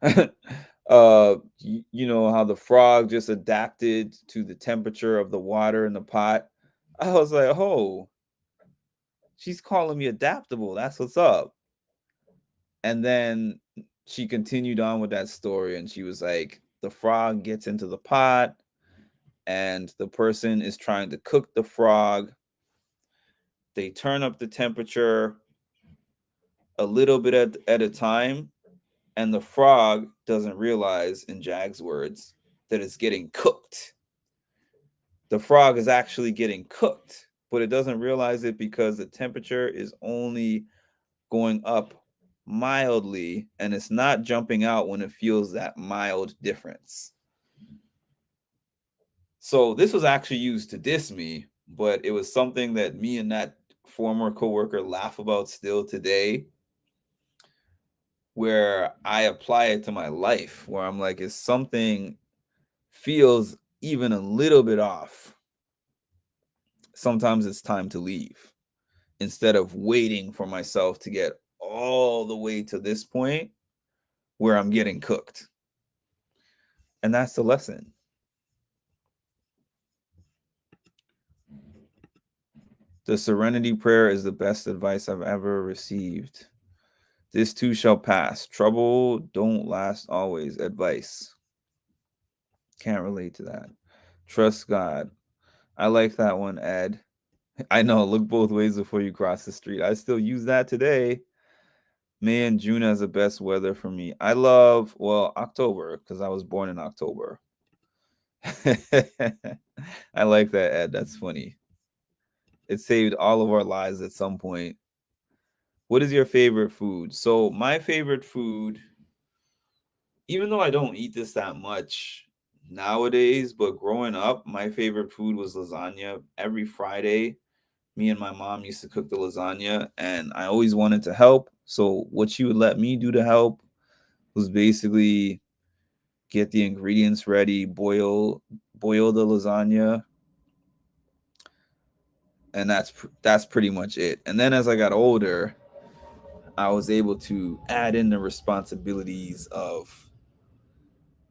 You know how the frog just adapted to the temperature of the water in the pot. I was like, "Oh, she's calling me adaptable. That's what's up." And then she continued on with that story, and she was like, the frog gets into the pot, and the person is trying to cook the frog. They turn up the temperature a little bit at a time, and the frog doesn't realize, in Jag's words, that it's getting cooked. The frog is actually getting cooked, but it doesn't realize it because the temperature is only going up mildly, and it's not jumping out when it feels that mild difference. So this was actually used to diss me, but it was something that me and that former coworker laugh about still today, where I apply it to my life, where I'm like, if something feels even a little bit off, sometimes it's time to leave instead of waiting for myself to get all the way to this point where I'm getting cooked. And that's the lesson. The serenity prayer is the best advice I've ever received. This too shall pass. Trouble don't last always. Advice. Can't relate to that. Trust God. I like that one, Ed. I know. Look both ways before you cross the street. I still use that today. May and June has the best weather for me. I love, well, October, because I was born in October. I like that, Ed. That's funny. It saved all of our lives at some point. What is your favorite food? So, my favorite food, even though I don't eat this that much nowadays, but growing up, my favorite food was lasagna. Every Friday, me and my mom used to cook the lasagna, and I always wanted to help. So, what she would let me do to help was basically get the ingredients ready, boil the lasagna, and that's pretty much it. And then as I got older, I was able to add in the responsibilities of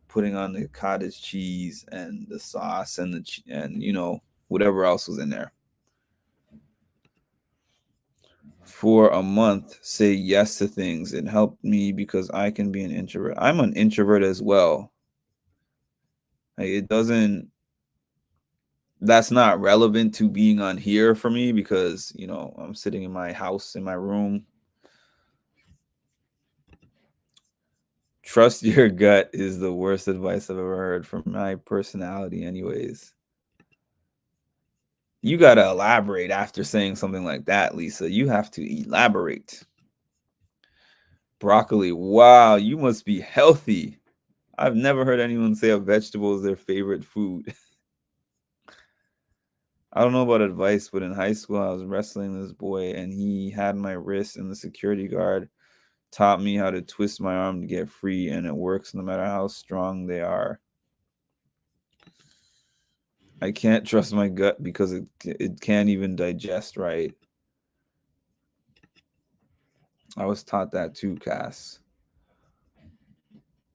putting on the cottage cheese and the sauce and and whatever else was in there. For a month, say yes to things. It helped me because I can be an introvert. I'm an introvert as well. Like, it doesn't that's not relevant to being on here for me because, I'm sitting in my house, in my room. Trust your gut is the worst advice I've ever heard from my personality, anyways. You got to elaborate after saying something like that, Lisa. You have to elaborate. Broccoli. Wow, you must be healthy. I've never heard anyone say a vegetable is their favorite food. I don't know about advice, but in high school, I was wrestling this boy and he had my wrist, and the security guard taught me how to twist my arm to get free, and it works no matter how strong they are. I can't trust my gut because it can't even digest right. I was taught that too, Cass.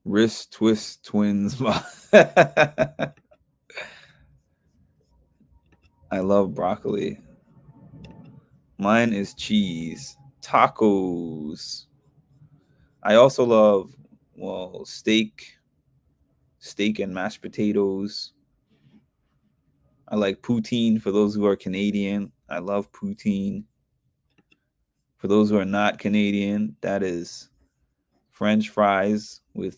Wrist twist twins. I love broccoli. Mine is cheese. Tacos. I also love, well, steak and mashed potatoes. I like poutine for those who are Canadian. I love poutine. For those who are not Canadian, that is French fries with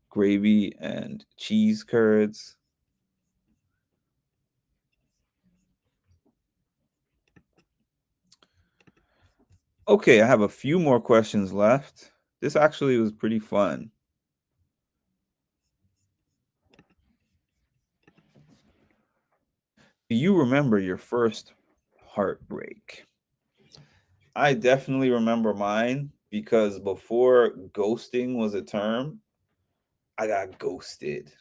gravy and cheese curds. Okay, I have a few more questions left. This actually was pretty fun. Do you remember your first heartbreak? I definitely remember mine because before ghosting was a term, I got ghosted.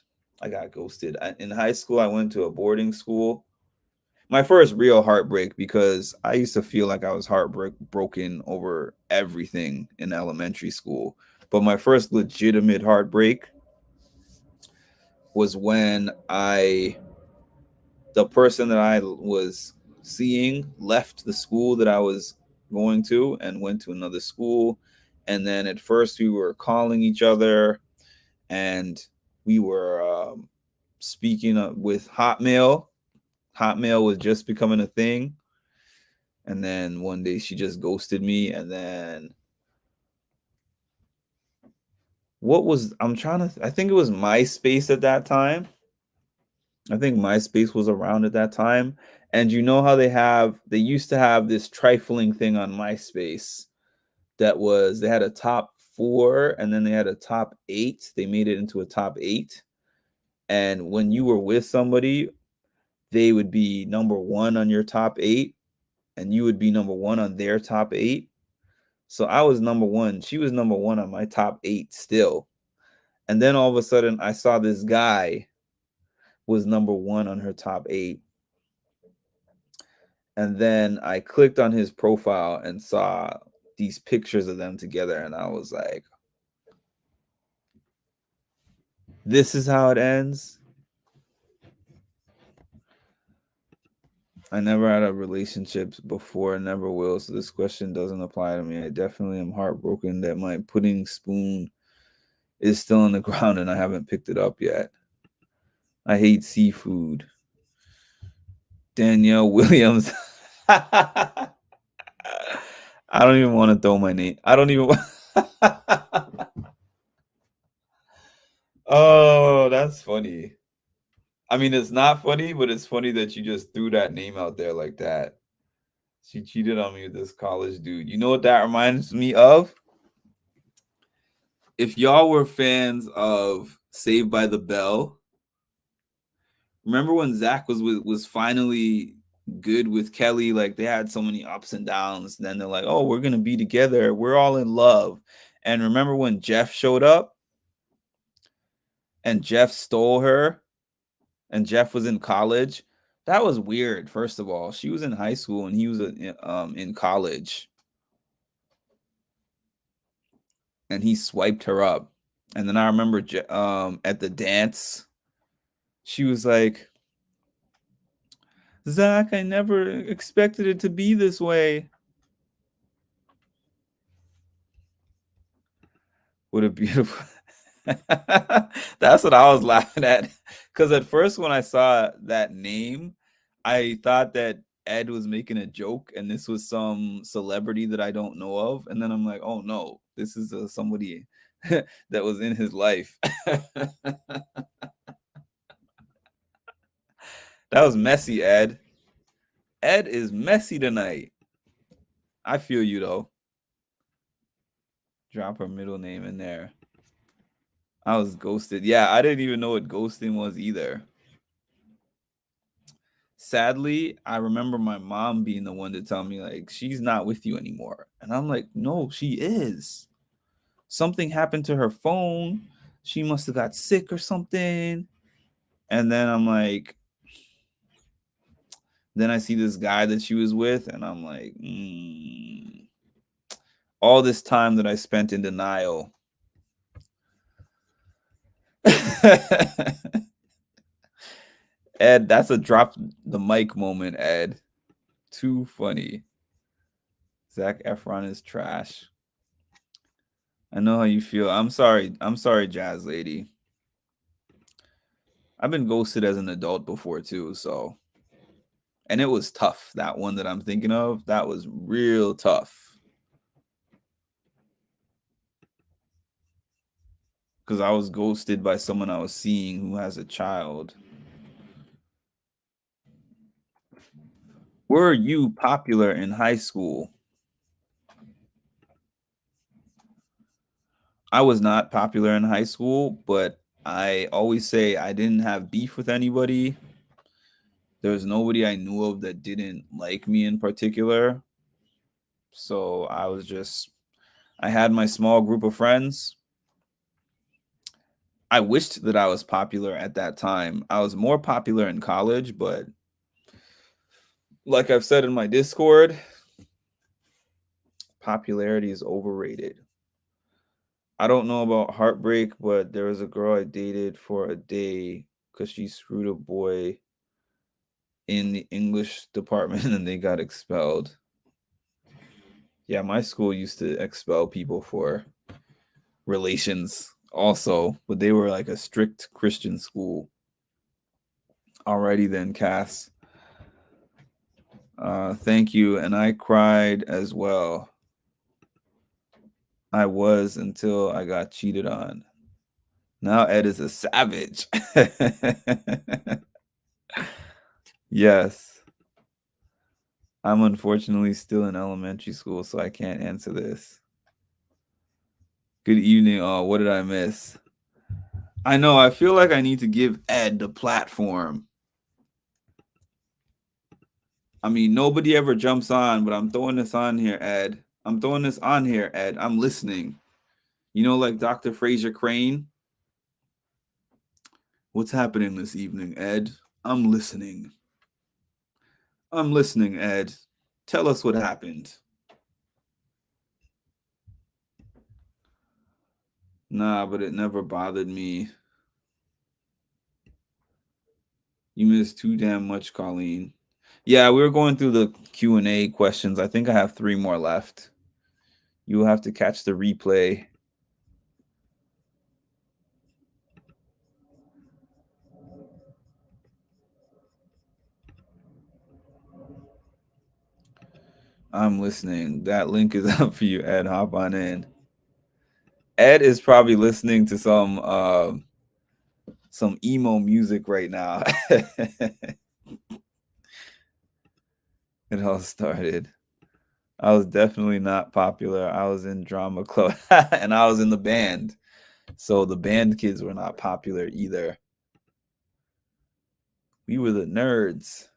In high school, I went to a boarding school. My first real heartbreak, because I used to feel like I was heartbroken over everything in elementary school. But my first legitimate heartbreak was when the person that I was seeing left the school that I was going to and went to another school. And then at first we were calling each other, and we were speaking with Hotmail. Hotmail was just becoming a thing. And then one day she just ghosted me. And then I think it was MySpace at that time. I think MySpace was around at that time. And you know how they used to have this trifling thing on MySpace they had a top 4 and then they had a top 8. They made it into a top 8. And when you were with somebody, they would be number 1 on your top 8 and you would be number 1 on their top 8. So I was number 1. She was number 1 on my top 8 still. And then all of a sudden I saw this guy was number 1 on her top 8. And then I clicked on his profile and saw these pictures of them together, and I was like, this is how it ends. I never had a relationship before and never will, so this question doesn't apply to me. I definitely am heartbroken that my pudding spoon is still on the ground and I haven't picked it up yet. I hate seafood. Danielle Williams. I don't even want to throw my name. I don't even. Oh, that's funny. I mean, it's not funny, but it's funny that you just threw that name out there like that. She cheated on me with this college dude. You know what that reminds me of? If y'all were fans of Saved by the Bell, remember when Zach was finally good with Kelly? Like they had so many ups and downs. Then they're like, "Oh, we're gonna be together. We're all in love." And remember when Jeff showed up and Jeff stole her, and Jeff was in college? That was weird. First of all, she was in high school and he was in college, and he swiped her up. And then I remember at the dance, she was like, "Zach, I never expected it to be this way." What a beautiful. That's what I was laughing at. Because at first, when I saw that name, I thought that Ed was making a joke and this was some celebrity that I don't know of. And then I'm like, oh no, this is somebody that was in his life. That was messy, Ed. Ed is messy tonight. I feel you though. Drop her middle name in there. I was ghosted. Yeah, I didn't even know what ghosting was either. Sadly, I remember my mom being the one to tell me, like, she's not with you anymore. And I'm like, no, she is. Something happened to her phone. She must have got sick or something. And then I'm like, then I see this guy that she was with, and I'm like, all this time that I spent in denial. Ed, that's a drop the mic moment, Ed. Too funny. Zac Efron is trash. I know how you feel. I'm sorry. I'm sorry, Jazz Lady. I've been ghosted as an adult before too, so and it was tough. That one that I'm thinking of, that was real tough. Because I was ghosted by someone I was seeing who has a child. Were you popular in high school? I was not popular in high school, but I always say I didn't have beef with anybody. There was nobody I knew of that didn't like me in particular. So I had my small group of friends. I wished that I was popular at that time. I was more popular in college, but like I've said in my Discord, popularity is overrated. I don't know about heartbreak, but there was a girl I dated for a day because she screwed a boy in the English department and they got expelled. Yeah, my school used to expel people for relations also, but they were like a strict Christian school. Alrighty then, Cass. Thank you. And I cried as well. I was until I got cheated on. Now Ed is a savage. Yes. I'm unfortunately still in elementary school, so I can't answer this. Good evening. Oh, what did I miss? I know. I feel like I need to give Ed the platform. I mean, nobody ever jumps on, but I'm throwing this on here, Ed. I'm throwing this on here, Ed. I'm listening. You know, like Dr. Fraser Crane. What's happening this evening, Ed? I'm listening. I'm listening, Ed. Tell us what happened. Nah, but it never bothered me. You missed too damn much, Colleen. Yeah, we were going through the Q&A questions. I think I have 3 more left. You will have to catch the replay. I'm listening. That link is up for you, Ed. Hop on in. Ed is probably listening to some emo music right now. It all started. I was definitely not popular. I was in drama club and I was in the band. So the band kids were not popular either. We were the nerds.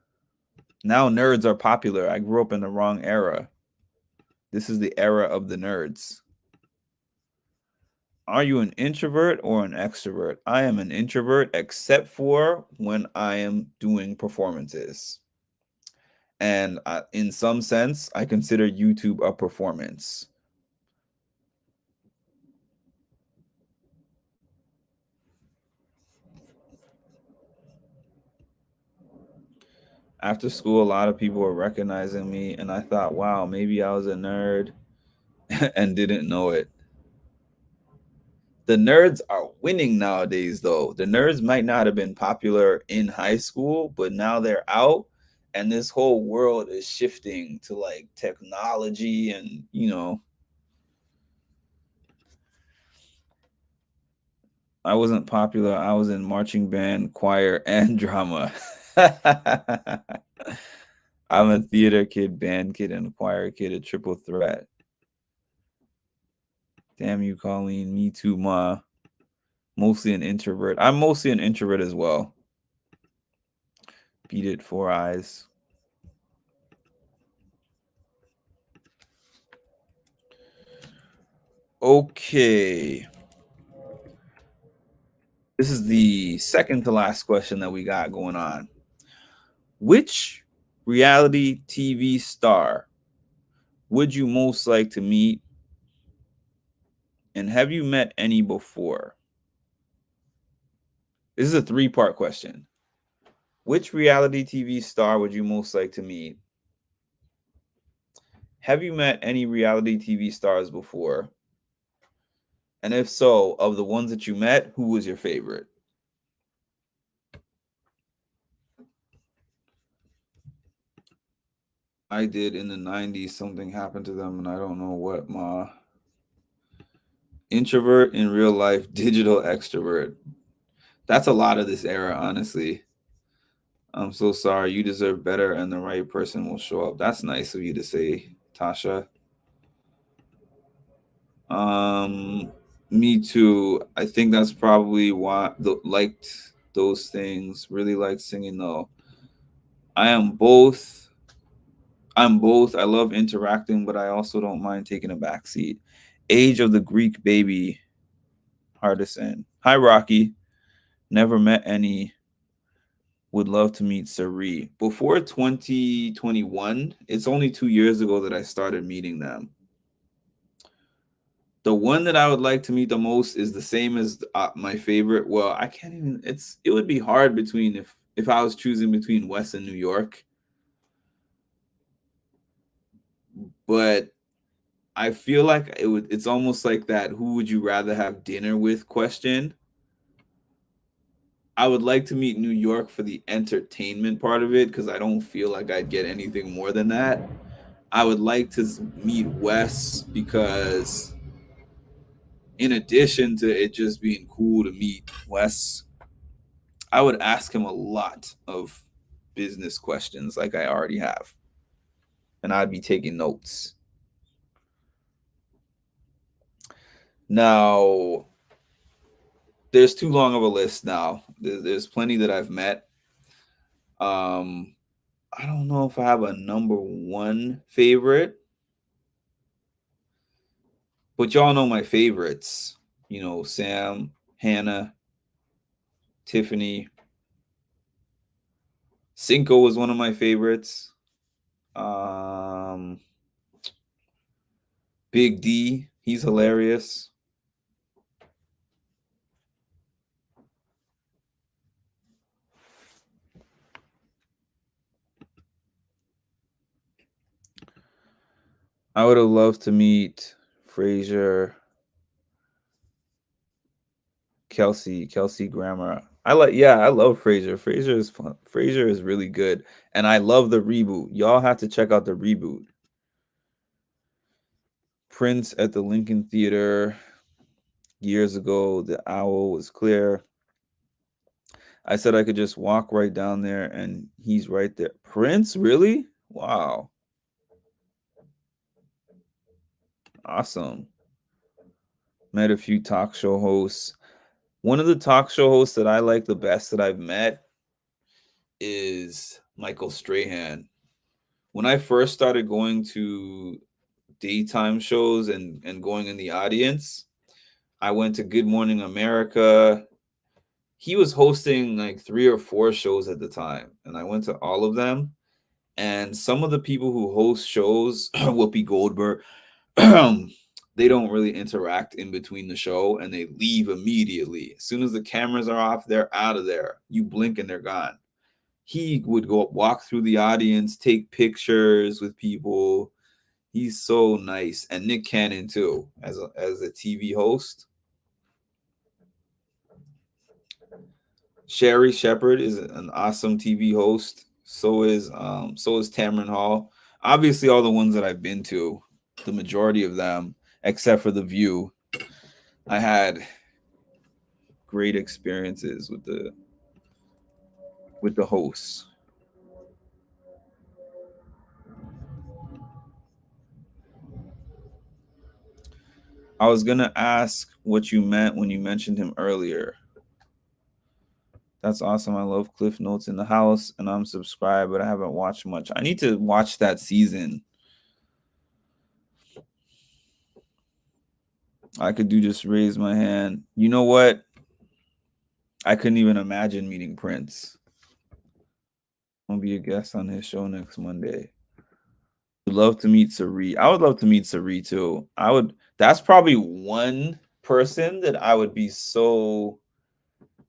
Now nerds are popular. I grew up in the wrong era. This is the era of the nerds. Are you an introvert or an extrovert? I am an introvert except for when I am doing performances. And in some sense, I consider YouTube a performance. After school, a lot of people were recognizing me, and I thought, wow, maybe I was a nerd and didn't know it. The nerds are winning nowadays, though. The nerds might not have been popular in high school, but now they're out, and this whole world is shifting to like technology and, I wasn't popular. I was in marching band, choir, and drama. I'm a theater kid, band kid, and choir kid, a triple threat. Damn you, Colleen. Me too, ma. Mostly an introvert. I'm mostly an introvert as well. Beat It, Four Eyes. Okay. This is the second to last question that we got going on. Which reality TV star would you most like to meet? And have you met any before? This is a three-part question. Which reality TV star would you most like to meet? Have you met any reality TV stars before? And if so, of the ones that you met, who was your favorite? I did in the 90s. Something happened to them, and I don't know what. Ma. Introvert in real life, digital extrovert. That's a lot of this era, honestly. I'm so sorry. You deserve better, and the right person will show up. That's nice of you to say, Tasha. Um, Me too. I think that's probably why liked those things. Really liked singing though. I am both. I'm both. I love interacting, but I also don't mind taking a back seat. Age of the Greek Baby, Hardison. Hi, Rocky. Never met any. Would love to meet Sari. Before 2021, it's only 2 years ago that I started meeting them. The one that I would like to meet the most is the same as my favorite. Well, I can't even. It would be hard between if I was choosing between West and New York, but I feel like it would. It's almost like that. Who would you rather have dinner with? Question. I would like to meet New York for the entertainment part of it because I don't feel like I'd get anything more than that. I would like to meet Wes because, in addition to it just being cool to meet Wes, I would ask him a lot of business questions like I already have, and I'd be taking notes. Now, there's too long of a list now. There's plenty that I've met. Um, I don't know if I have a number one favorite, but y'all know my favorites. You know, Sam, Hannah, Tiffany. Cinco was one of my favorites. Um, Big D, he's hilarious. I would have loved to meet Frasier, Kelsey Grammer. I love Frasier. Frasier is fun. Frasier is really good, and I love the reboot. Y'all have to check out the reboot. Prince at the Lincoln Theater years ago. The owl was clear. I said I could just walk right down there, and he's right there. Prince, really? Wow, awesome. Met a few talk show hosts. One of the talk show hosts that I like the best that I've met is Michael Strahan. When I first started going to daytime shows and going in the audience, I went to Good Morning America. He was hosting like 3 or 4 shows at the time, and I went to all of them. And some of the people who host shows, Whoopi Goldberg, they don't really interact in between the show and they leave immediately. As soon as the cameras are off, they're out of there. You blink and they're gone. He would go walk through the audience, take pictures with people. He's so nice. And Nick Cannon too, as a TV host. Sherry Shepard is an awesome TV host. So is Tamron Hall. Obviously, all the ones that I've been to, the majority of them, except for The View, I had great experiences with the hosts. I was gonna ask what you meant when you mentioned him earlier. That's awesome. I love Cliff Notes in the house, and I'm subscribed, but I haven't watched much. I need to watch that season. I could do just raise my hand. You know what? I couldn't even imagine meeting Prince. I'll be a guest on his show next Monday. Would love to meet Sari. I would love to meet Sari too. I would. That's probably one person that I would be so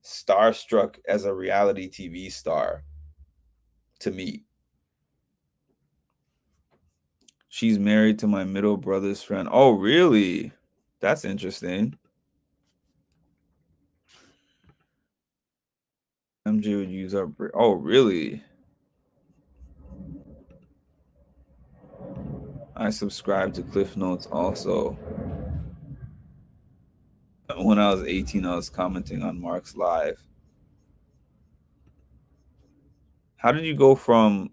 starstruck as a reality TV star to meet. She's married to my middle brother's friend. Oh, really? That's interesting. MJ would use our. Oh, really? I subscribe to Cliff Notes also. When I was 18, I was commenting on Mark's live. How did you go from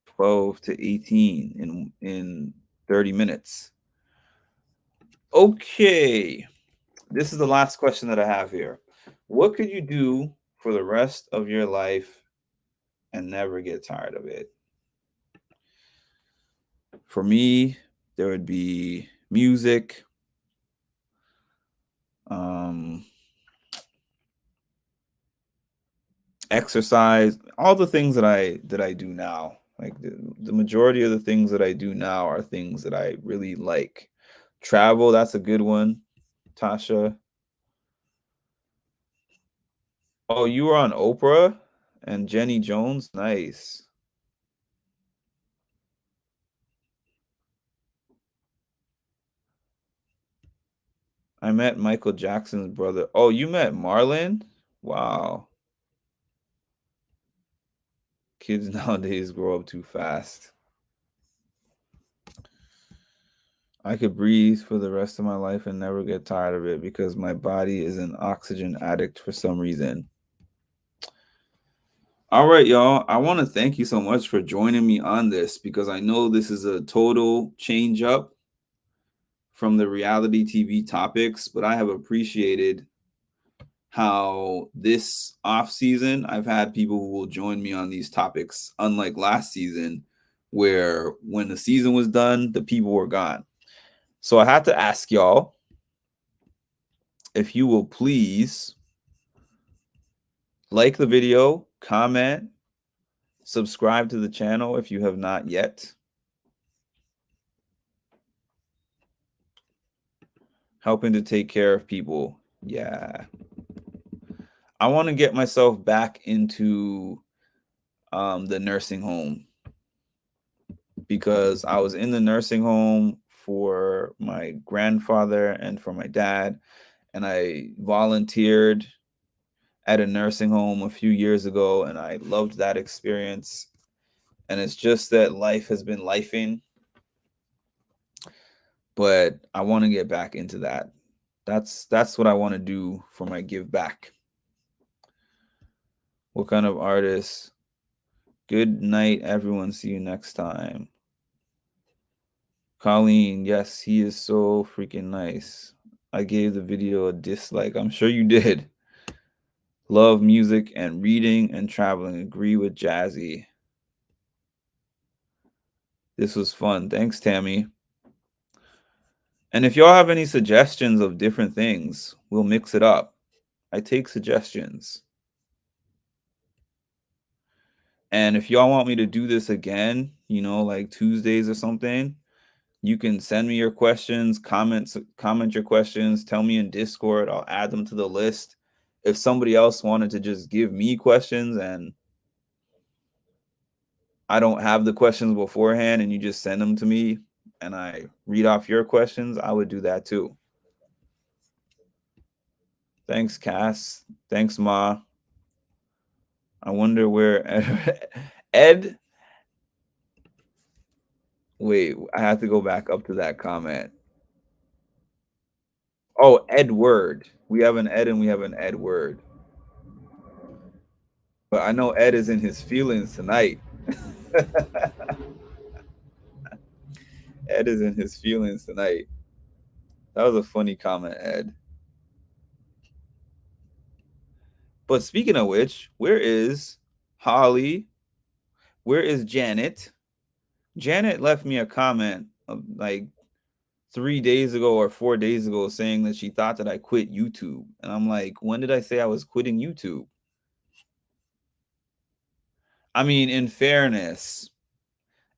12 to 18 in 30 minutes? Okay. This is the last question that I have here. What could you do for the rest of your life and never get tired of it? For me, there would be music, um, exercise, all the things that I do now. Like the majority of the things that I do now are things that I really like. Travel, that's a good one. Tasha. Oh, you were on Oprah and Jenny Jones? Nice. I met Michael Jackson's brother. Oh, you met Marlon? Wow. Kids nowadays grow up too fast. I could breathe for the rest of my life and never get tired of it because my body is an oxygen addict for some reason. All right, y'all. I want to thank you so much for joining me on this because I know this is a total change up from the reality TV topics, but I have appreciated how this off season I've had people who will join me on these topics, unlike last season, where when the season was done, the people were gone. So I had to ask y'all if you will please like the video, comment, subscribe to the channel if you have not yet. Helping to take care of people. Yeah. I want to get myself back into the nursing home because I was in the nursing home for my grandfather and for my dad, and I volunteered at a nursing home a few years ago, and I loved that experience. And it's just that life has been lifing, but I want to get back into that. That's what I want to do for my give back. What kind of artist? Good night, everyone. See you next time. Colleen, yes, he is so freaking nice. I gave the video a dislike. I'm sure you did. Love music and reading and traveling. Agree with Jazzy. This was fun. Thanks, Tammy. And if y'all have any suggestions of different things, we'll mix it up. I take suggestions. And if y'all want me to do this again, like Tuesdays or something, you can send me your questions, comment your questions, tell me in Discord. I'll add them to the list. If somebody else wanted to just give me questions and I don't have the questions beforehand and you just send them to me and I read off your questions, I would do that too. Thanks, Cass. Thanks, Ma. I wonder where Ed. Wait, I have to go back up to that comment. Oh, Edward. We have an Ed and we have an Edward. But I know Ed is in his feelings tonight. Ed is in his feelings tonight. That was a funny comment, Ed. But speaking of which, where is Holly? Where is Janet? Janet left me a comment like 3 days ago or 4 days ago saying that she thought that I quit YouTube. And I'm like, when did I say I was quitting YouTube? I mean, in fairness,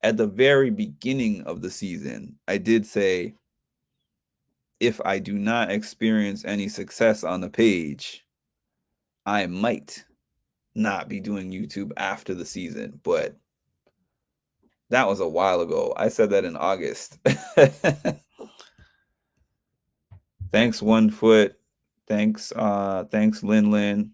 at the very beginning of the season, I did say if I do not experience any success on the page, I might not be doing YouTube after the season. But that was a while ago. I said that in August. Thanks, 1 Foot. Thanks, Lin Lin.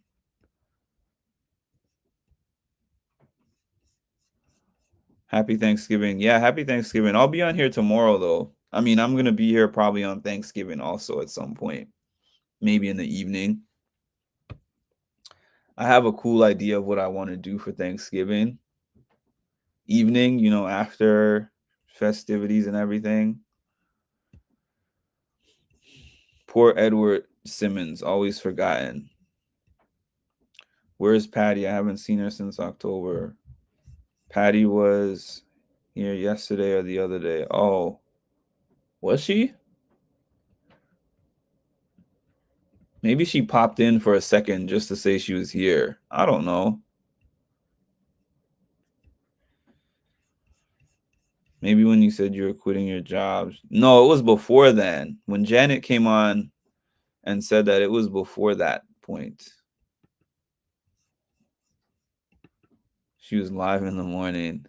Happy Thanksgiving. Yeah, happy Thanksgiving. I'll be on here tomorrow though. I mean, I'm gonna be here probably on Thanksgiving also at some point. Maybe in the evening. I have a cool idea of what I want to do for Thanksgiving evening, after festivities and everything. Poor Edward Simmons, always forgotten. Where's Patty? I haven't seen her since October. Patty was here yesterday or the other day. Oh, was she? Maybe she popped in for a second just to say she was here. I don't know. Maybe when you said you were quitting your jobs. No, it was before then. When Janet came on and said that, it was before that point. She was live in the morning.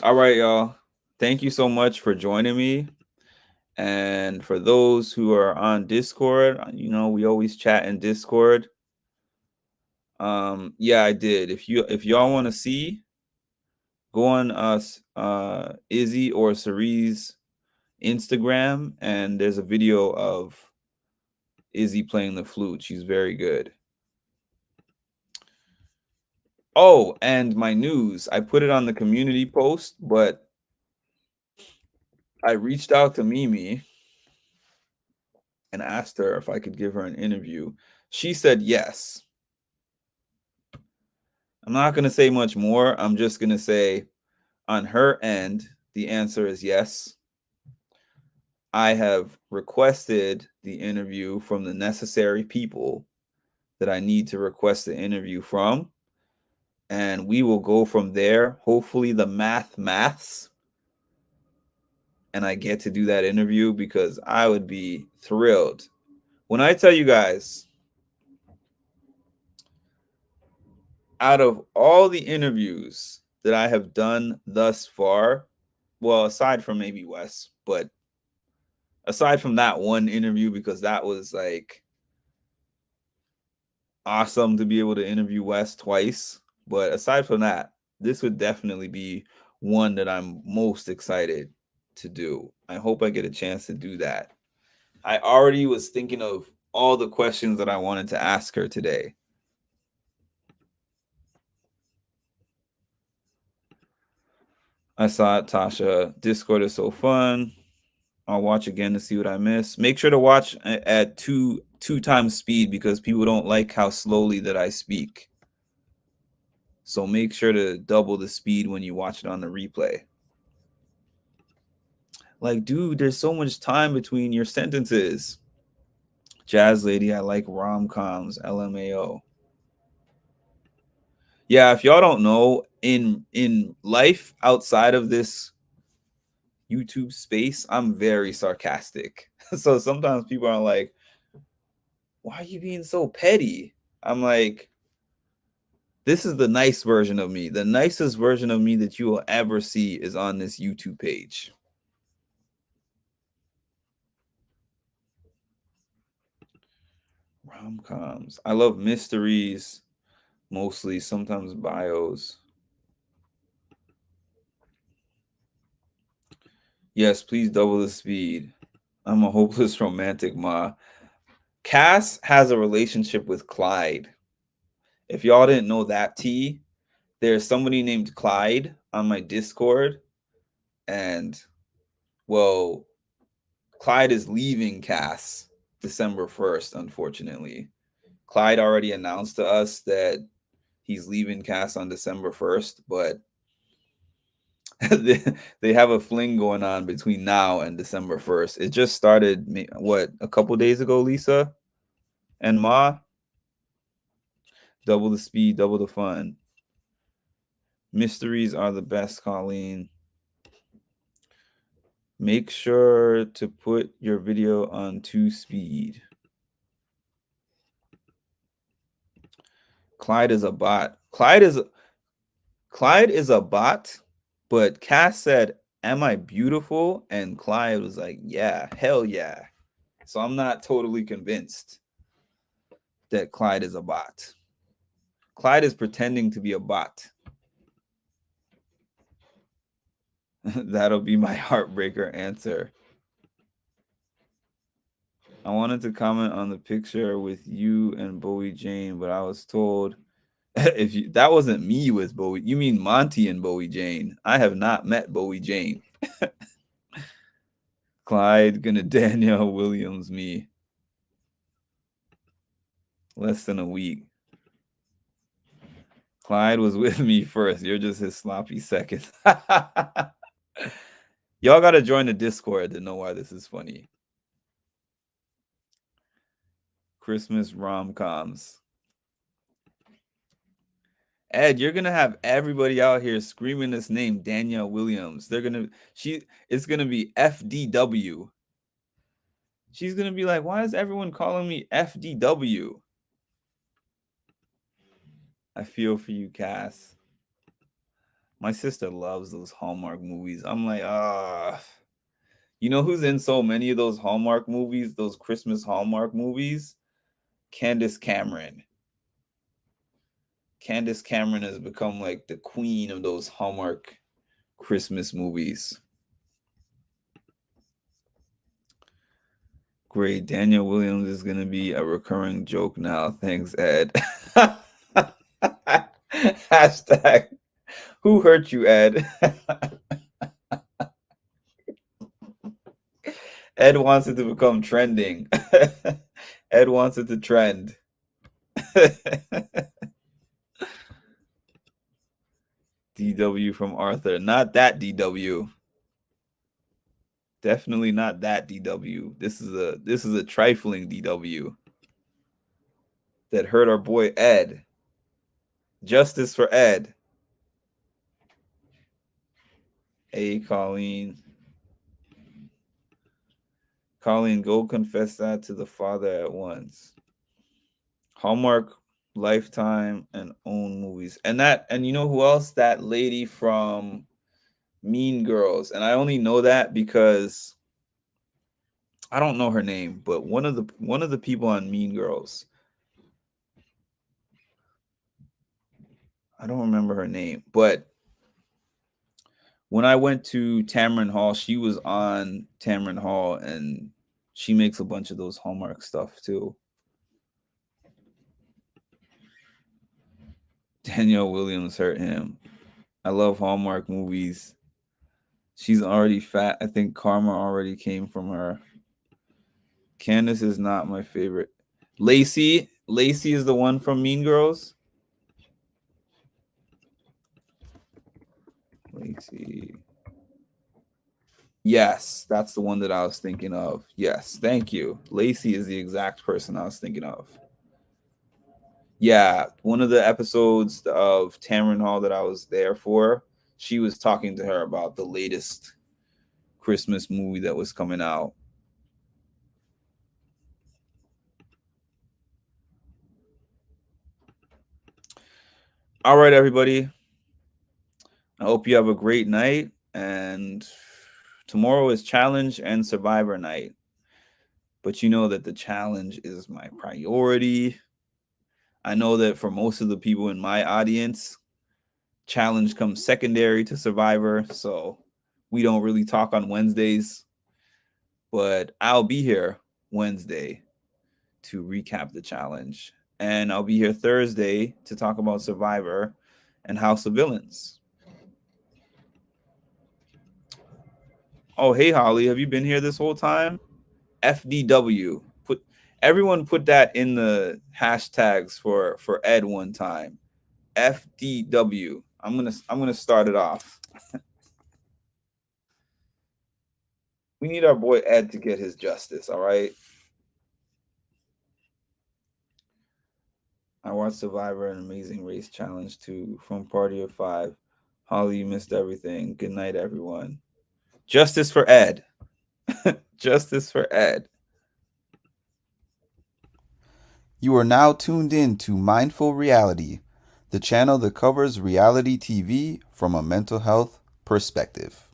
All right, y'all. Thank you so much for joining me. And for those who are on Discord, we always chat in Discord. Yeah, I did. If y'all want to see, go on Izzy or Cerie's Instagram, and there's a video of Izzy playing the flute. She's very good. Oh, and my news. I put it on the community post, but I reached out to Mimi and asked her if I could give her an interview. She said yes. I'm not going to say much more. I'm just going to say on her end, the answer is yes. I have requested the interview from the necessary people that I need to request the interview from. And we will go from there. Hopefully the maths. And I get to do that interview because I would be thrilled. When I tell you guys, out of all the interviews that I have done thus far, well, aside from maybe Wes, but aside from that one interview, because that was like awesome to be able to interview Wes twice. But aside from that, this would definitely be one that I'm most excited to do. I hope I get a chance to do that. I already was thinking of all the questions that I wanted to ask her today. I saw it, Tasha. Discord is so fun. I'll watch again to see what I missed. Make sure to watch at two times speed because people don't like how slowly that I speak. So make sure to double the speed when you watch it on the replay. Like, dude, there's so much time between your sentences. Jazz lady, I like rom-coms, LMAO. Yeah, if y'all don't know, in life outside of this YouTube space, I'm very sarcastic. So sometimes people are like, why are you being so petty? I'm like, this is the nice version of me. The nicest version of me that you will ever see is on this YouTube page. Rom-coms. I love mysteries, mostly, sometimes bios. Yes, please double the speed. I'm a hopeless romantic, ma. Cass has a relationship with Clyde. If y'all didn't know that, there's somebody named Clyde on my Discord. And, well, Clyde is leaving Cass December 1st, unfortunately. Clyde already announced to us that he's leaving cast on December 1st, but they have a fling going on between now and December 1st. It just started, what, a couple days ago, Lisa and Ma? Double the speed, double the fun. Mysteries are the best, Colleen. Make sure to put your video on 2 speed. Clyde is a bot. Clyde is a bot, but Cass said, "Am I beautiful?" And Clyde was like, "Yeah, hell yeah." So I'm not totally convinced that Clyde is a bot. Clyde is pretending to be a bot. That'll be my heartbreaker answer. I wanted to comment on the picture with you and Bowie Jane, but I was told that wasn't me with Bowie. You mean Monty and Bowie Jane. I have not met Bowie Jane. Clyde gonna Danielle Williams me. Less than a week. Clyde was with me first. You're just his sloppy second. Y'all gotta join the Discord to know why this is funny. Christmas rom-coms. Ed, you're gonna have everybody out here screaming this name, Danielle Williams. It's gonna be FDW. She's gonna be like, why is everyone calling me FDW? I feel for you, Cass. My sister loves those Hallmark movies. I'm like, you know who's in so many of those Hallmark movies, those Christmas Hallmark movies? Candace Cameron. Candace Cameron has become like the queen of those Hallmark Christmas movies. Great. Daniel Williams is going to be a recurring joke now. Thanks, Ed. Hashtag, who hurt you, Ed? Ed wants it to become trending. Ed wants it to trend. DW from Arthur. Not that DW. Definitely not that DW. This is a trifling DW that hurt our boy Ed. Justice for Ed. Hey, Colleen. Colleen, go confess that to the father at once. Hallmark, Lifetime, and own movies. And you know who else? That lady from Mean Girls. And I only know that because I don't know her name, but one of the people on Mean Girls. I don't remember her name, but when I went to Tamron Hall, she was on Tamron Hall, and she makes a bunch of those Hallmark stuff too. Danielle Williams hurt him. I love Hallmark movies. She's already fat. I think karma already came from her. Candace is not my favorite. Lacey is the one from Mean Girls. Lacey. Yes, that's the one that I was thinking of. Yes, thank you. Lacey is the exact person I was thinking of. Yeah, one of the episodes of Tamron Hall that I was there for, she was talking to her about the latest Christmas movie that was coming out. All right, everybody. I hope you have a great night. And tomorrow is challenge and survivor night. But you know that the challenge is my priority. I know that for most of the people in my audience, challenge comes secondary to survivor. So we don't really talk on Wednesdays. But I'll be here Wednesday to recap the challenge. And I'll be here Thursday to talk about Survivor and House of Villains. Oh, hey, Holly, have you been here this whole time? FDW. Everyone put that in the hashtags for Ed one time. FDW. I'm gonna start it off. We need our boy Ed to get his justice, all right? I watched Survivor and Amazing Race Challenge 2 from Party of 5. Holly, you missed everything. Good night, everyone. Justice for Ed. Justice for Ed. You are now tuned in to Mindful Reality, the channel that covers reality TV from a mental health perspective.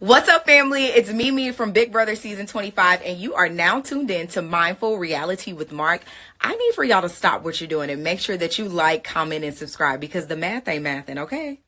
What's up, family? It's Mimi from Big Brother Season 25, and you are now tuned in to Mindful Reality with Mark. I need for y'all to stop what you're doing and make sure that you like, comment, and subscribe because the math ain't mathin', okay?